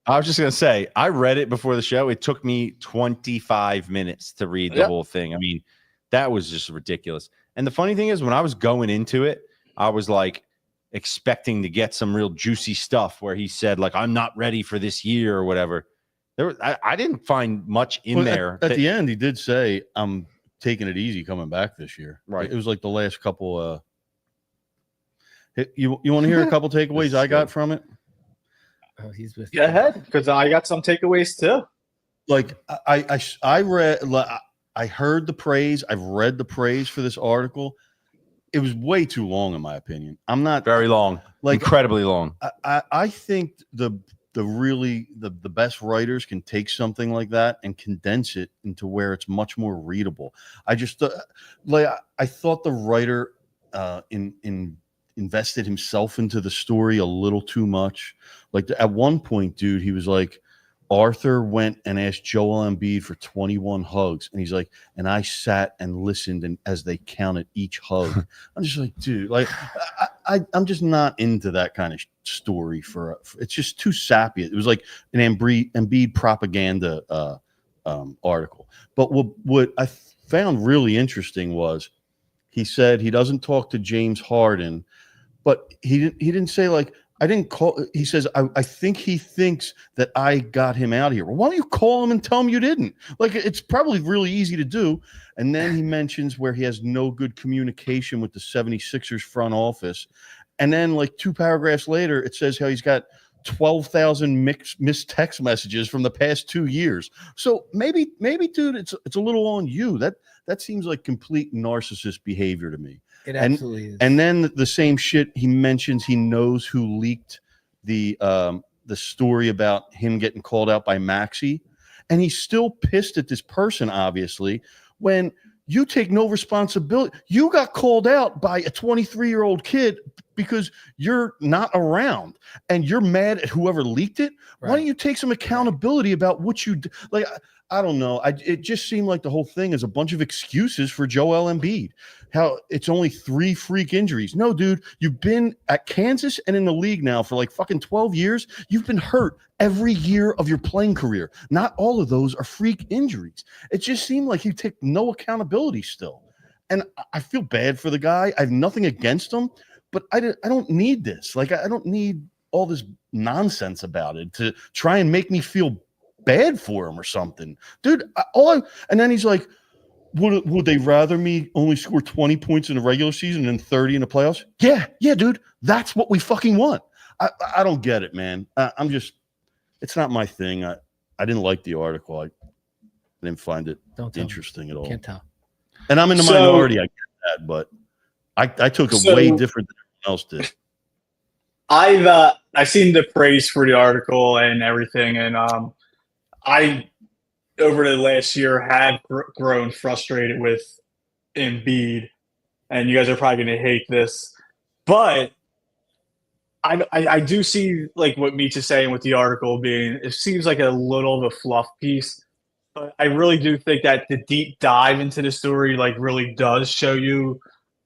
I was just gonna say I read it before the show. It took me 25 minutes to read the whole thing. I mean, that was just ridiculous. And the funny thing is, when I was going into it, I was like expecting to get some real juicy stuff where he said, like, I'm not ready for this year or whatever. I didn't find much in there. At the end, he did say, I'm taking it easy coming back this year. Right. It was like the last couple. You want to hear a couple takeaways I got from it? Oh, he's with. Go ahead, because I got some takeaways too. Like I read. I heard the praise. I've read the praise for this article. It was way too long, in my opinion. I'm not very long, like incredibly long. I think the best writers can take something like that and condense it into where it's much more readable. I just I thought the writer invested himself into the story a little too much. Like at one point, dude, he was like, Arthur went and asked Joel Embiid for 21 hugs. And he's like, and I sat and listened and as they counted each hug. I'm just like, dude, like I'm just not into that kind of story it's just too sappy. It was like an Embiid propaganda article. But what I found really interesting was he said he doesn't talk to James Harden, but he didn't say like, I didn't call. He says, I think he thinks that I got him out of here. Well, why don't you call him and tell him you didn't? Like, it's probably really easy to do. And then he mentions where he has no good communication with the 76ers front office. And then like 2 paragraphs later, it says how he's got 12,000 missed text messages from the past 2 years. So maybe, dude, it's a little on you. That seems like complete narcissist behavior to me. It absolutely is. And then the same shit he mentions, he knows who leaked the story about him getting called out by Maxey, and he's still pissed at this person, obviously, when you take no responsibility. You got called out by a 23-year-old kid because you're not around, and you're mad at whoever leaked it. Right. Why don't you take some accountability about what you like? I don't know. It just seemed like the whole thing is a bunch of excuses for Joel Embiid. How it's only 3 freak injuries. No, dude, you've been at Kansas and in the league now for like fucking 12 years. You've been hurt every year of your playing career. Not all of those are freak injuries. It just seemed like he took no accountability still. And I feel bad for the guy. I have nothing against him, but I don't need this. Like, I don't need all this nonsense about it to try and make me feel bad for him or something. Dude, and then he's like, would they rather me only score 20 points in the regular season and 30 in the playoffs? Yeah, dude. That's what we fucking want. I don't get it, man. It's not my thing. I didn't like the article. I didn't find it interesting at all. Can't tell. And I'm in the minority, I get that, but I took it way different than everyone else did. I've seen the praise for the article and everything, and I over the last year have grown frustrated with Embiid, and you guys are probably going to hate this, but I do see like what Meech is saying with the article being it seems like a little of a fluff piece, but I really do think that the deep dive into the story like really does show you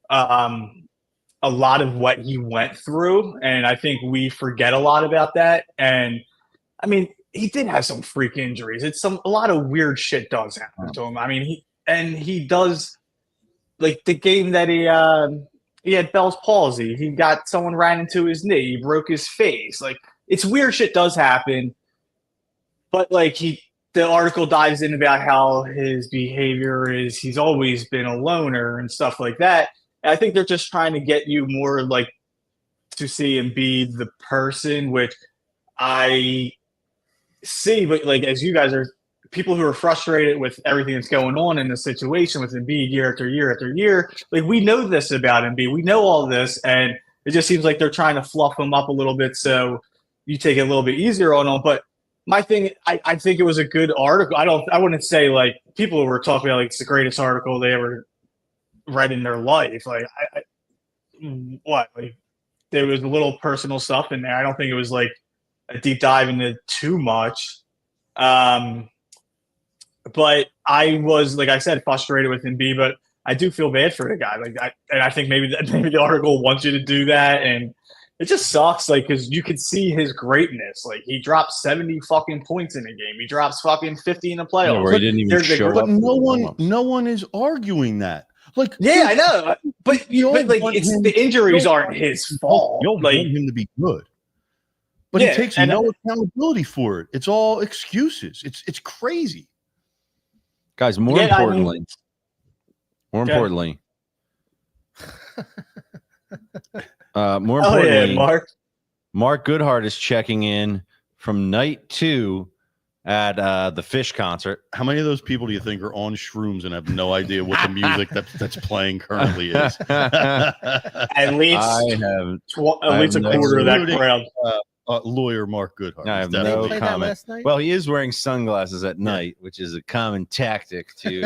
a lot of what he went through, and I think we forget a lot about that. And I mean, he did have some freak injuries. A lot of weird shit does happen to him. I mean, he does like the game that he had Bell's palsy. He got someone ran into his knee. He broke his face. Like it's weird shit does happen, but like the article dives in about how his behavior is he's always been a loner and stuff like that. And I think they're just trying to get you more like to see Embiid the person, which I see, but like as you guys are people who are frustrated with everything that's going on in the situation with Embiid year after year after year, like we know this about Embiid. We know all this, and it just seems like they're trying to fluff him up a little bit so you take it a little bit easier on him. But my thing, I think it was a good article. I wouldn't say like people were talking about like it's the greatest article they ever read in their life. Like like there was a little personal stuff in there. I don't think it was like a deep dive into too much. But I was, like I said, frustrated with Embiid, but I do feel bad for the guy. And I think maybe the article wants you to do that, and it just sucks. Like, because you could see his greatness. Like, he dropped 70 fucking points in a game. He drops fucking 50 in the playoffs. Yeah, where he didn't even show but up. no one is arguing that. Like, yeah, I know, but like the injuries aren't his fault. You'll like want him to be good, but he takes no accountability for it. It's all excuses. It's crazy, guys. More importantly, Mark. Mark Goodhart is checking in from night 2 at the Fish concert. How many of those people do you think are on shrooms and have no idea what the music that's playing currently is? At least a quarter of that crowd. Lawyer Mark Goodhart. I have no comment. Well, he is wearing sunglasses at night, which is a common tactic to,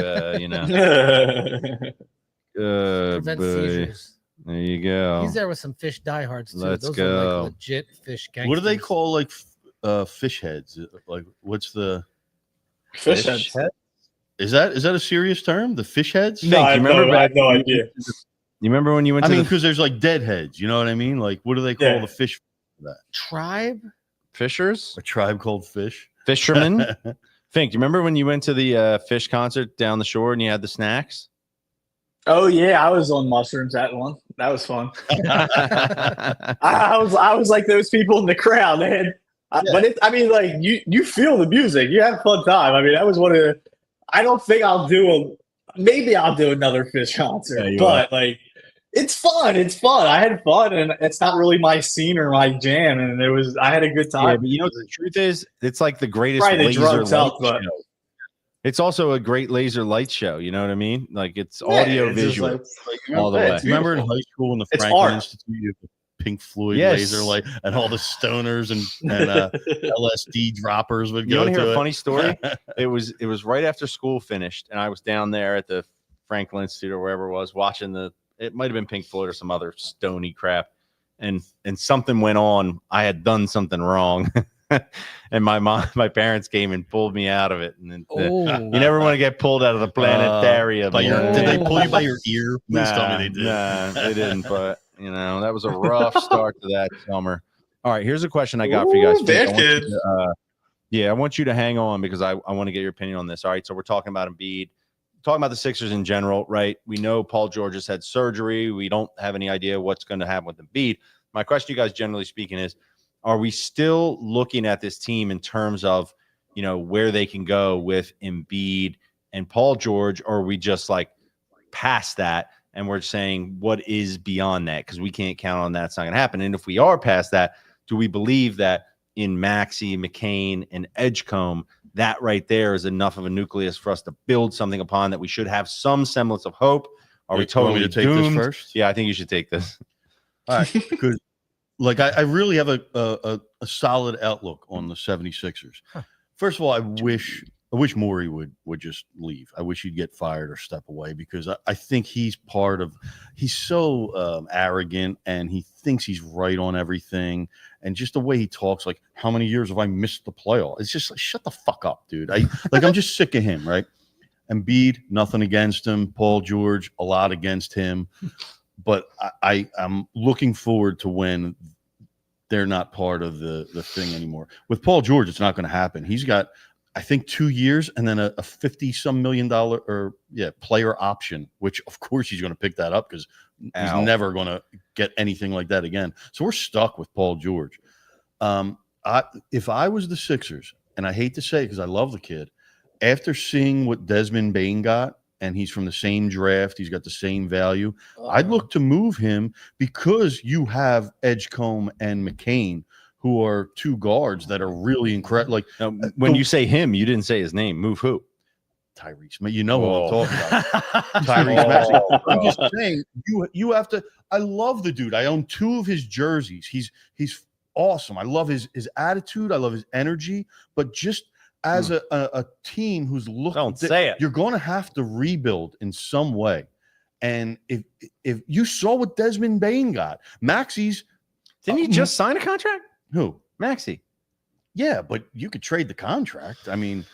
prevent seizures. There you go. He's there with some Fish diehards too. Let's Those go. are like legit Fish gangsters. What do they call like fish heads? Like, what's the fish heads? Is that a serious term? The fish heads? No, I have no idea. You remember when you went? Because there's like dead heads. You know what I mean? Like, what do they call the fish? That tribe? Fishers? A tribe called Fish? Fishermen? Fink, do you remember when you went to the Fish concert down the shore and you had the snacks? Oh yeah, I was on mushrooms that one. That was fun. I was like those people in the crowd, man. But like you feel the music. You have a fun time. I mean, that was one of the. I don't think I'll do maybe I'll do another Fish concert, but like it's fun. It's fun. I had fun, and it's not really my scene or my jam, and I had a good time. Yeah, but you know what the truth is? It's like the greatest laser light show. It's also a great laser light show. You know what I mean? Like it's audio visual all the way. Remember in high school in the Franklin Institute, you have the Pink Floyd laser light, and all the stoners and LSD droppers would go. You want to hear a funny story? It was right after school finished, and I was down there at the Franklin Institute or wherever it was watching it might have been Pink Floyd or some other stony crap, and something went on. I had done something wrong. and my parents came and pulled me out of it. And then, you never want to get pulled out of the planetarium. Did they pull you by your ear? Please tell me they did. Nah, they didn't. But that was a rough start to that summer. All right, here's a question I got for you guys. I want you to hang on because I want to get your opinion on this. All right, so we're talking about Embiid, talking about the Sixers in general, right? We know Paul George has had surgery. We don't have any idea what's going to happen with Embiid. My question to you guys, generally speaking, is, are we still looking at this team in terms of, where they can go with Embiid and Paul George, or are we just like past that and we're saying what is beyond that? Because we can't count on that. It's not going to happen. And if we are past that, do we believe that in Maxey, McCain, and Edgecombe, that right there is enough of a nucleus for us to build something upon, that we should have some semblance of hope? Are we totally take doomed? This first? Yeah, I think you should take this. All right, because I really have a solid outlook on the 76ers. First of all, I wish Morey would just leave. I wish he'd get fired or step away, because I think he's so arrogant, and he thinks he's right on everything. And just the way he talks, like, how many years have I missed the playoff? It's just like, shut the fuck up, dude. I'm just sick of him, right? Embiid, nothing against him. Paul George, a lot against him. But I'm looking forward to when they're not part of the thing anymore. With Paul George, it's not going to happen. He's got, I think, 2 years and then a $50-some million player option, which of course he's going to pick that up because he's never going to get anything like that again. So we're stuck with Paul George. If I was the Sixers, and I hate to say it because I love the kid, after seeing what Desmond Bane got, and he's from the same draft, he's got the same value, I'd look to move him, because you have Edgecombe and McCain, who are two guards that are really incredible. Like, when you say him, you didn't say his name. Move who? Tyrese. You know what I'm talking about. Tyrese Maxey. I'm just saying, you have to. I love the dude. I own 2 of his jerseys. He's awesome. I love his attitude. I love his energy. But just as a team who's looking, don't say it. You're going to have to rebuild in some way. And if you saw what Desmond Bane got, Maxey's, didn't he just sign a contract? Who? Maxey. Yeah, but you could trade the contract. I mean,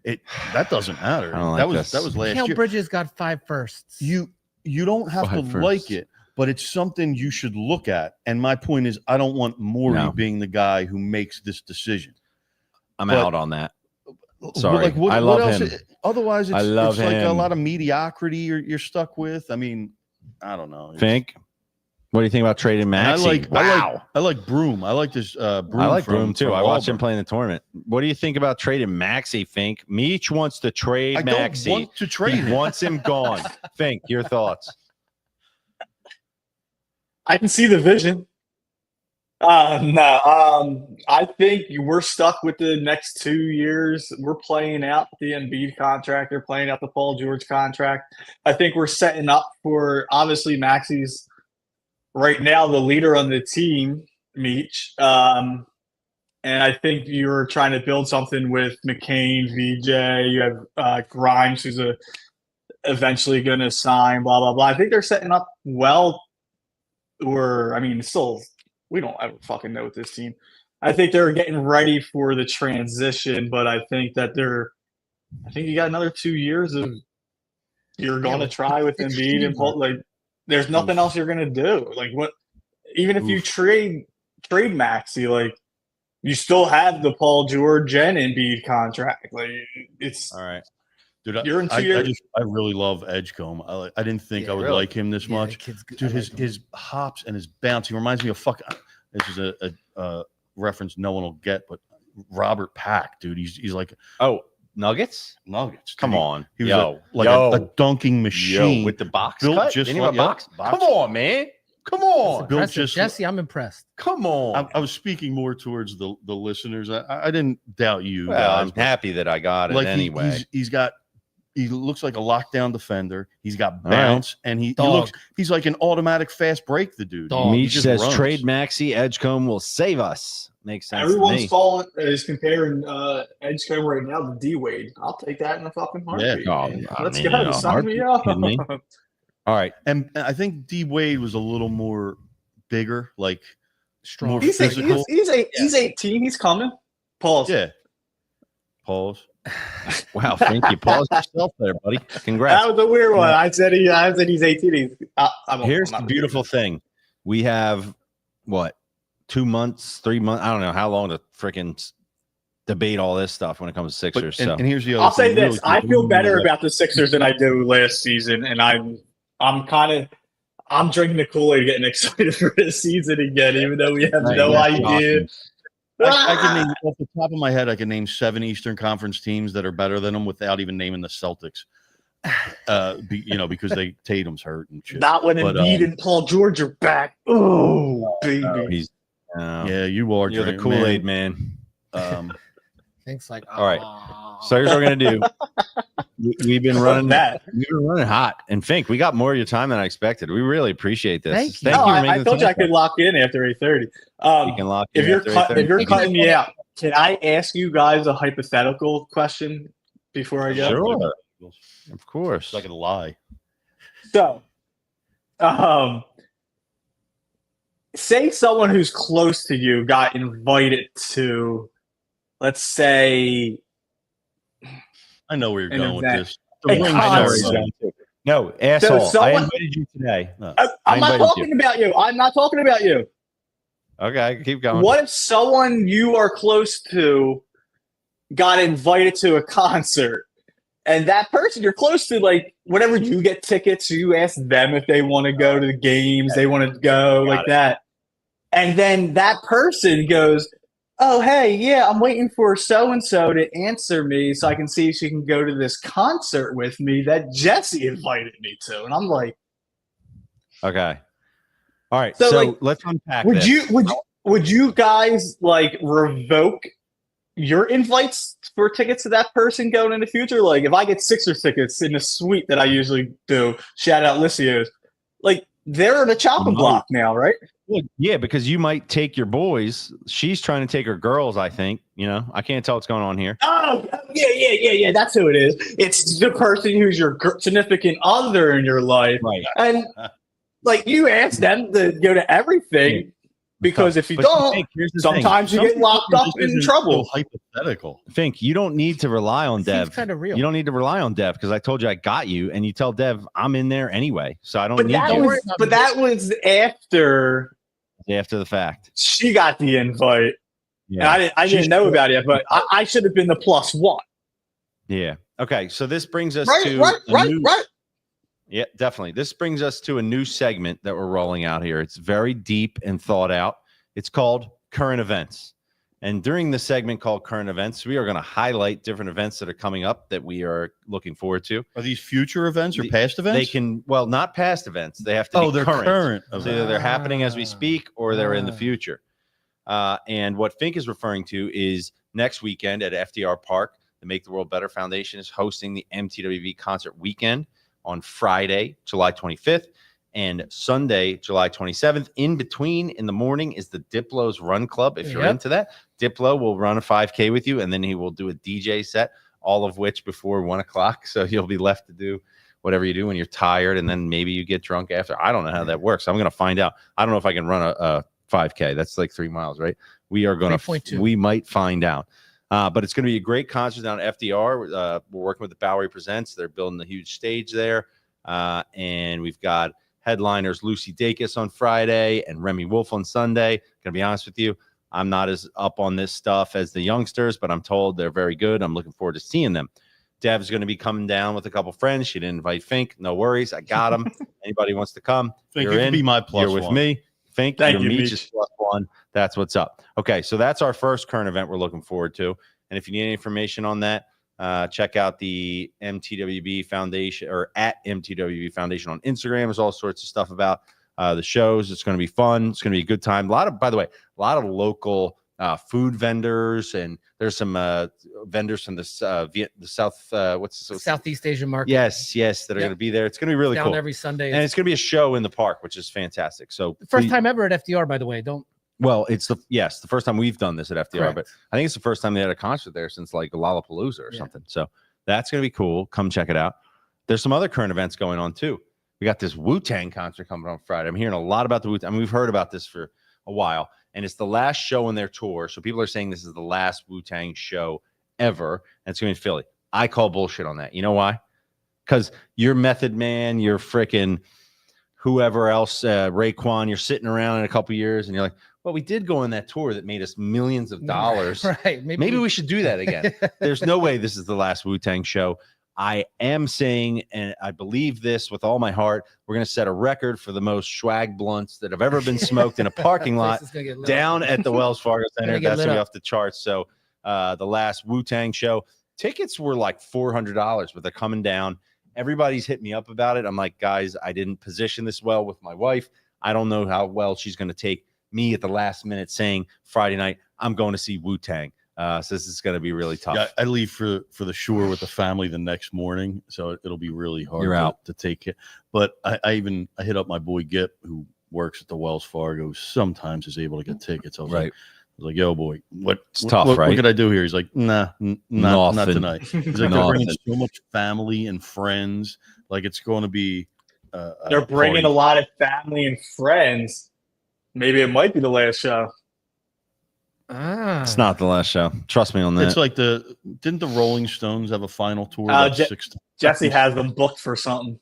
that doesn't matter. That was last year. Bridges got 5 firsts. You don't have to like it, but it's something you should look at. And my point is, I don't want Morey being the guy who makes this decision. I'm out on that. Sorry, I love him. Otherwise, it's like a lot of mediocrity you're stuck with. I mean, I don't know. Fink, what do you think about trading Maxey? I like Broom. I like this. Broom I like Broom too. I watched him Auburn. play in the tournament. What do you think about trading Maxey, Fink? Meech wants to trade Maxey. I don't want to trade him. He wants him gone. Fink, your thoughts? I can see the vision. I think we're stuck with the next 2 years. We're playing out the Embiid contract. They're playing out the Paul George contract. I think we're setting up for, obviously, Maxey's right now the leader on the team, Meech. And I think you're trying to build something with McCain, VJ. You have Grimes, who's eventually going to sign, blah, blah, blah. I think they're setting up well. Still, we don't ever fucking know with this team. I think they're getting ready for the transition, but I think that you got another 2 years of you're going to try with Embiid and Paul. Like, there's nothing else you're going to do. Like, what? Even if you trade Maxey, like, you still have the Paul George and Embiid contract. Like, it's all right. Dude, you're in 2 years. I really love Edgecombe. I didn't think I would like him this much. Dude, his hops and his bounce, he reminds me of this is a reference no one will get, but Robert Pack, dude. He's like, Nuggets. Come on, he was a dunking machine with the box built cut. just like box. Come on, man. Come on, Jesse. I'm impressed. Come on. I was speaking more towards the listeners. I didn't doubt you. Well, guys, I'm happy that I got it anyway. He looks like a lockdown defender. He's got bounce, and he's like an automatic fast break. The dude. Meech says trade Maxey. Edgecombe will save us. Makes sense. Everyone's is comparing Edgecombe right now to D Wade. I'll take that in a fucking heartbeat. Let's go. Sign me up. All right, and I think D Wade was a little more bigger, like strong. More he's physical. He's 18. He's coming. Pause. Yeah. Pause. Wow, thank you. Pause yourself there, buddy. Congrats. That was a weird one. I said he's 18. Here's the beautiful thing. We have what, 2 months, 3 months? I don't know how long to freaking debate all this stuff when it comes to Sixers. And here's the other I'll say thing, this: I feel better about the Sixers than I do last season, and I'm drinking the Kool-Aid, getting excited for this season again, even though we have no idea. I can name off the top of my head. I can name 7 Eastern Conference teams that are better than them without even naming the Celtics. Because Tatum's hurt and shit. Not when Embiid and Paul George are back. Oh, baby. Yeah, you are. You're the Kool-Aid man. Thanks. Like, all right. So here's what we're gonna do. We've been running hot, and Fink, we got more of your time than I expected. We really appreciate this. Thank you. I told you I could lock in after 8:30. You can lock in if you're cutting me out, can I ask you guys a hypothetical question before I go? Sure. Of course. Like a lie. So, say someone who's close to you got invited to, let's say, I know where you're going with this. No, asshole. So I invited you today. I'm not talking about you. I'm not talking about you. Okay, keep going. What if someone you are close to got invited to a concert, and that person you're close to, like, whenever you get tickets, you ask them if they want to go to the games, they want to go like that. And then that person goes, oh, hey, yeah, I'm waiting for so-and-so to answer me so I can see if she can go to this concert with me that Jesse invited me to. And I'm like, okay. All right. So like, let's unpack this. Would you guys like revoke your invites for tickets to that person going in the future? Like, if I get Sixers tickets in the suite that I usually do, shout out Lycios, like, they're in a chopping block now, right? Well, yeah, because you might take your boys. She's trying to take her girls, I think. You know, I can't tell what's going on here. Oh, yeah. That's who it is. It's the person who's your significant other in your life. Right. And, like, you ask them to go to everything. Because if you don't, sometimes you get locked up in trouble. So hypothetical. Fink, you don't need to rely on Dev. Seems kind of real. You don't need to rely on Dev because I told you I got you, and you tell Dev I'm in there anyway, so I don't need you. But that was after the fact. She got the invite. Yeah, and I didn't know about it, but I should have been the +1. Yeah. Okay. So this brings us to right. Yeah, definitely. This brings us to a new segment that we're rolling out here. It's very deep and thought out. It's called Current Events. And during the segment called Current Events, we are going to highlight different events that are coming up that we are looking forward to. Are these future events or past events? They can, well, not past events. They have to be they're current. So either they're happening as we speak or they're in the future. And what Fink is referring to is next weekend at FDR Park, the Make the World Better Foundation is hosting the MTWV Concert Weekend on Friday, July 25th, and Sunday, July 27th. In between, in the morning, is the Diplo's Run Club. If you're into that, Diplo will run a 5K with you, and then he will do a DJ set, all of which before 1 o'clock. So you'll be left to do whatever you do when you're tired, and then maybe you get drunk after. I don't know how that works. I'm going to find out. I don't know if I can run a 5K. That's like 3 miles, right? We are going to. We might find out. But it's going to be a great concert down at FDR. We're working with the Bowery Presents. They're building a huge stage there. And we've got headliners Lucy Dacus on Friday and Remy Wolf on Sunday. Going to be honest with you, I'm not as up on this stuff as the youngsters, but I'm told they're very good. I'm looking forward to seeing them. Dev's going to be coming down with a couple friends. She didn't invite Fink. No worries. I got him. Anybody wants to come, Fink, you can be my +1. You're with me. Fink, Thank you, Meech is +1. That's what's up. Okay, so that's our first current event we're looking forward to. And if you need any information on that, check out the MTWB Foundation or at MTWB Foundation on Instagram. There's all sorts of stuff about the shows. It's going to be fun. It's going to be a good time. By the way, a lot of local food vendors, and there's some vendors from the South, Southeast Asian market. Yes, that are going to be there. It's going to be really cool. Every Sunday, and it's going to be a show in the park, which is fantastic. So first time ever at FDR, by the way. Well, it's the first time we've done this at FDR, Correct. But I think it's the first time they had a concert there since like Lollapalooza or something. So that's going to be cool. Come check it out. There's some other current events going on too. We got this Wu-Tang concert coming on Friday. I'm hearing a lot about the Wu-Tang. I mean, we've heard about this for a while, and it's the last show in their tour. So people are saying this is the last Wu-Tang show ever, and it's going to be in Philly. I call bullshit on that. You know why? Because you're Method Man, you're freaking whoever else, Raekwon, you're sitting around in a couple years, and you're like, well, we did go on that tour that made us millions of dollars. Right. Maybe we should do that again. There's no way this is the last Wu-Tang show. I am saying, and I believe this with all my heart, we're going to set a record for the most swag blunts that have ever been smoked in a parking lot down at the Wells Fargo Center. That's going to be off the charts. So the last Wu-Tang show, tickets were like $400, but they're coming down. Everybody's hit me up about it. I'm like, guys, I didn't position this well with my wife. I don't know how well she's going to take me at the last minute saying Friday night, I'm going to see Wu-Tang. So this is going to be really tough. Yeah, I leave for the shore with the family the next morning, so it'll be really hard to take it. But I hit up my boy Gip, who works at the Wells Fargo, sometimes is able to get tickets. I was like, yo, boy, it's tough, right? What could I do here? He's like, not tonight. He's like, they're bringing so much family and friends. Like, it's going to be they're bringing a lot of family and friends. Maybe it might be the last show. It's not the last show. Trust me on that. It's like didn't the Rolling Stones have a final tour? Jesse has them booked for something.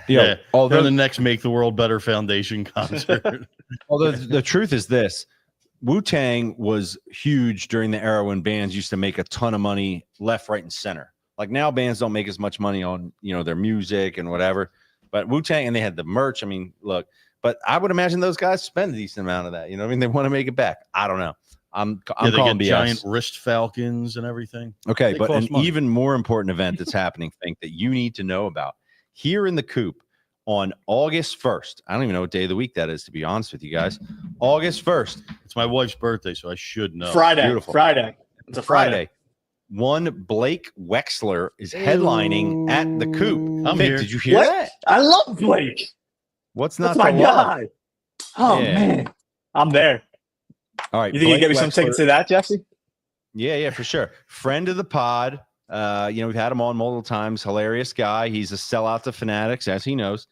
Yeah. They're the next Make the World Better Foundation concert. Although the truth is this, Wu-Tang was huge during the era when bands used to make a ton of money left, right, and center. Like now bands don't make as much money on, their music and whatever. But Wu-Tang, and they had the merch. I mean, look. But I would imagine those guys spend a decent amount of that. You know what I mean? They want to make it back. I don't know. I'm calling BS. Giant wrist falcons and everything. Okay, but an even more important event that's happening, Fink, that you need to know about. Here in the Coop on August 1st. I don't even know what day of the week that is, to be honest with you guys. August 1st. It's my wife's birthday, so I should know. Friday. It's a Friday. One Blake Wexler is headlining at the Coop. I'm here. Did you hear that? I love Blake. What's not my the guy? Oh man, I'm there. All right, you think you can get me some tickets to that, Jesse? Yeah, for sure. Friend of the pod. We've had him on multiple times. Hilarious guy. He's a sellout to Fanatics, as he knows.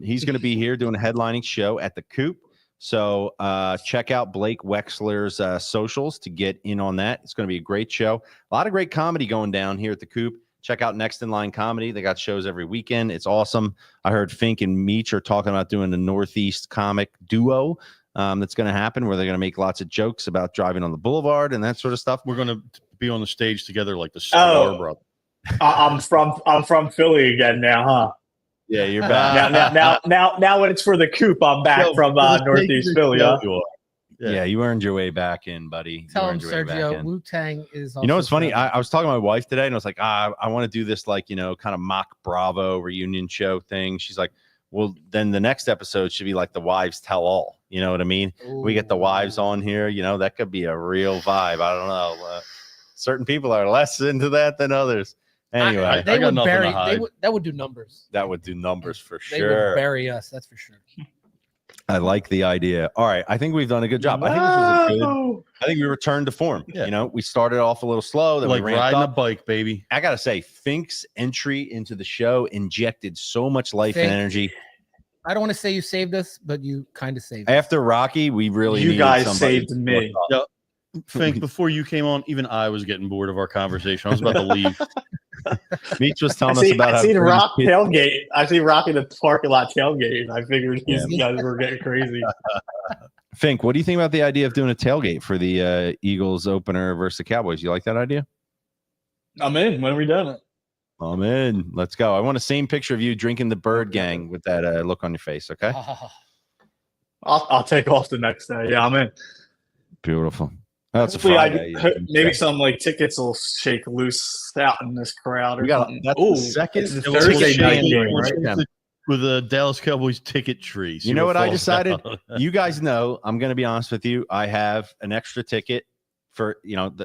He's going to be here doing a headlining show at the Coop. So check out Blake Wexler's socials to get in on that. It's going to be a great show. A lot of great comedy going down here at the Coop. Check out Next in Line Comedy. They got shows every weekend. It's awesome. I heard Fink and Meech are talking about doing a Northeast comic duo that's going to happen where they're going to make lots of jokes about driving on the boulevard and that sort of stuff. We're going to be on the stage together like the Star Brothers. I'm from Philly again now, huh? Yeah, you're back. now when it's for the Coop, I'm back from Northeast Philly. Huh? Yeah, you earned your way back in, buddy. Tell him, Sergio, Wu-Tang is also... You know what's funny? I was talking to my wife today, and I was like, I want to do this, like, kind of mock Bravo reunion show thing. She's like, well, then the next episode should be like the wives tell all. You know what I mean? Ooh. We get the wives on here. That could be a real vibe. I don't know. Certain people are less into that than others. Anyway, that would do numbers. That would do numbers for sure. They would bury us. That's for sure. I like the idea. All right. I think we've done a good job. I think we returned to form. Yeah. We started off a little slow. Then like we riding a bike, baby. I got to say, Fink's entry into the show injected so much life and energy. I don't want to say you saved us, but you kind of saved us. After Rocky, we really you guys saved me. Yeah. Fink, before you came on, even I was getting bored of our conversation. I was about to leave. Meech was telling us about I see Rock tailgate. I see Rock in the parking lot tailgate. I figured these guys were getting crazy. Fink, what do you think about the idea of doing a tailgate for the Eagles opener versus the Cowboys? You like that idea? I'm in. When are we doing it? I'm in. Let's go. I want a same picture of you drinking the Bird Gang with that look on your face. Okay. I'll take off the next day. Yeah, I'm in. Beautiful. That's a Friday. Maybe some like tickets will shake loose out in this crowd. That's the second Thursday night game, right? With the Dallas Cowboys ticket tree. You know what I decided? You guys know, I'm going to be honest with you. I have an extra ticket for,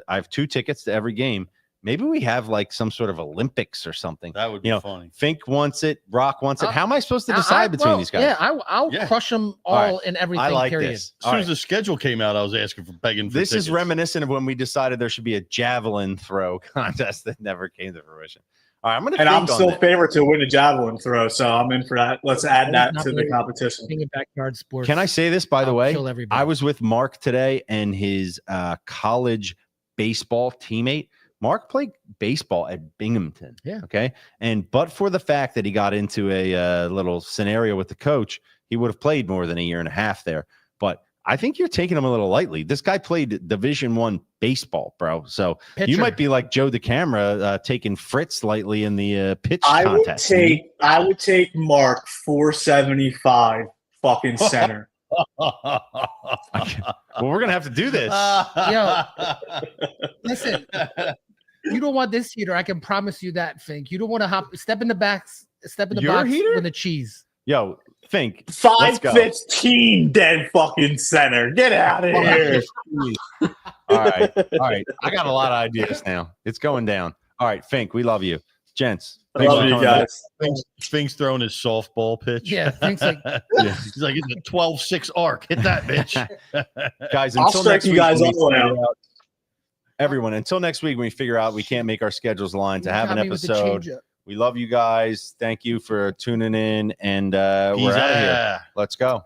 I have 2 tickets to every game. Maybe we have like some sort of Olympics or something. That would be funny. Fink wants it. Rock wants it. How am I supposed to decide between these guys? Yeah, I'll crush them all in everything. I like this. As soon as the schedule came out, I was begging for this tickets. Is reminiscent of when we decided there should be a javelin throw contest that never came to fruition. All right, I'm gonna. And I'm still favored to win a javelin throw, so I'm in for that. Let's add that to the competition. Being a backyard sport. Can I say this, by the way? Kill everybody. I was with Mark today and his college baseball teammate. Mark played baseball at Binghamton. Yeah. Okay. But for the fact that he got into a little scenario with the coach, he would have played more than a year and a half there. But I think you're taking him a little lightly. This guy played Division I baseball, bro. So you might be like Joe DeCamera taking Fritz lightly in the pitch contest. I would take Mark 475 fucking center. Well, we're gonna have to do this. Yo, listen. You don't want this heater. I can promise you that, Fink. You don't want to step in the box with the cheese. Yo, Fink. 5'15" dead fucking center. Get out of here. All right. I got a lot of ideas now. It's going down. All right, Fink, we love you. Gents. I love you guys. Fink's throwing his softball pitch. Yeah, Fink's like, he's like, it's a 12-6 arc. Hit that bitch. Guys, I'll strike you guys all out. Everyone, until next week, when we figure out we can't make our schedules align to have an episode. We love you guys. Thank you for tuning in, and we're out of here. Let's go.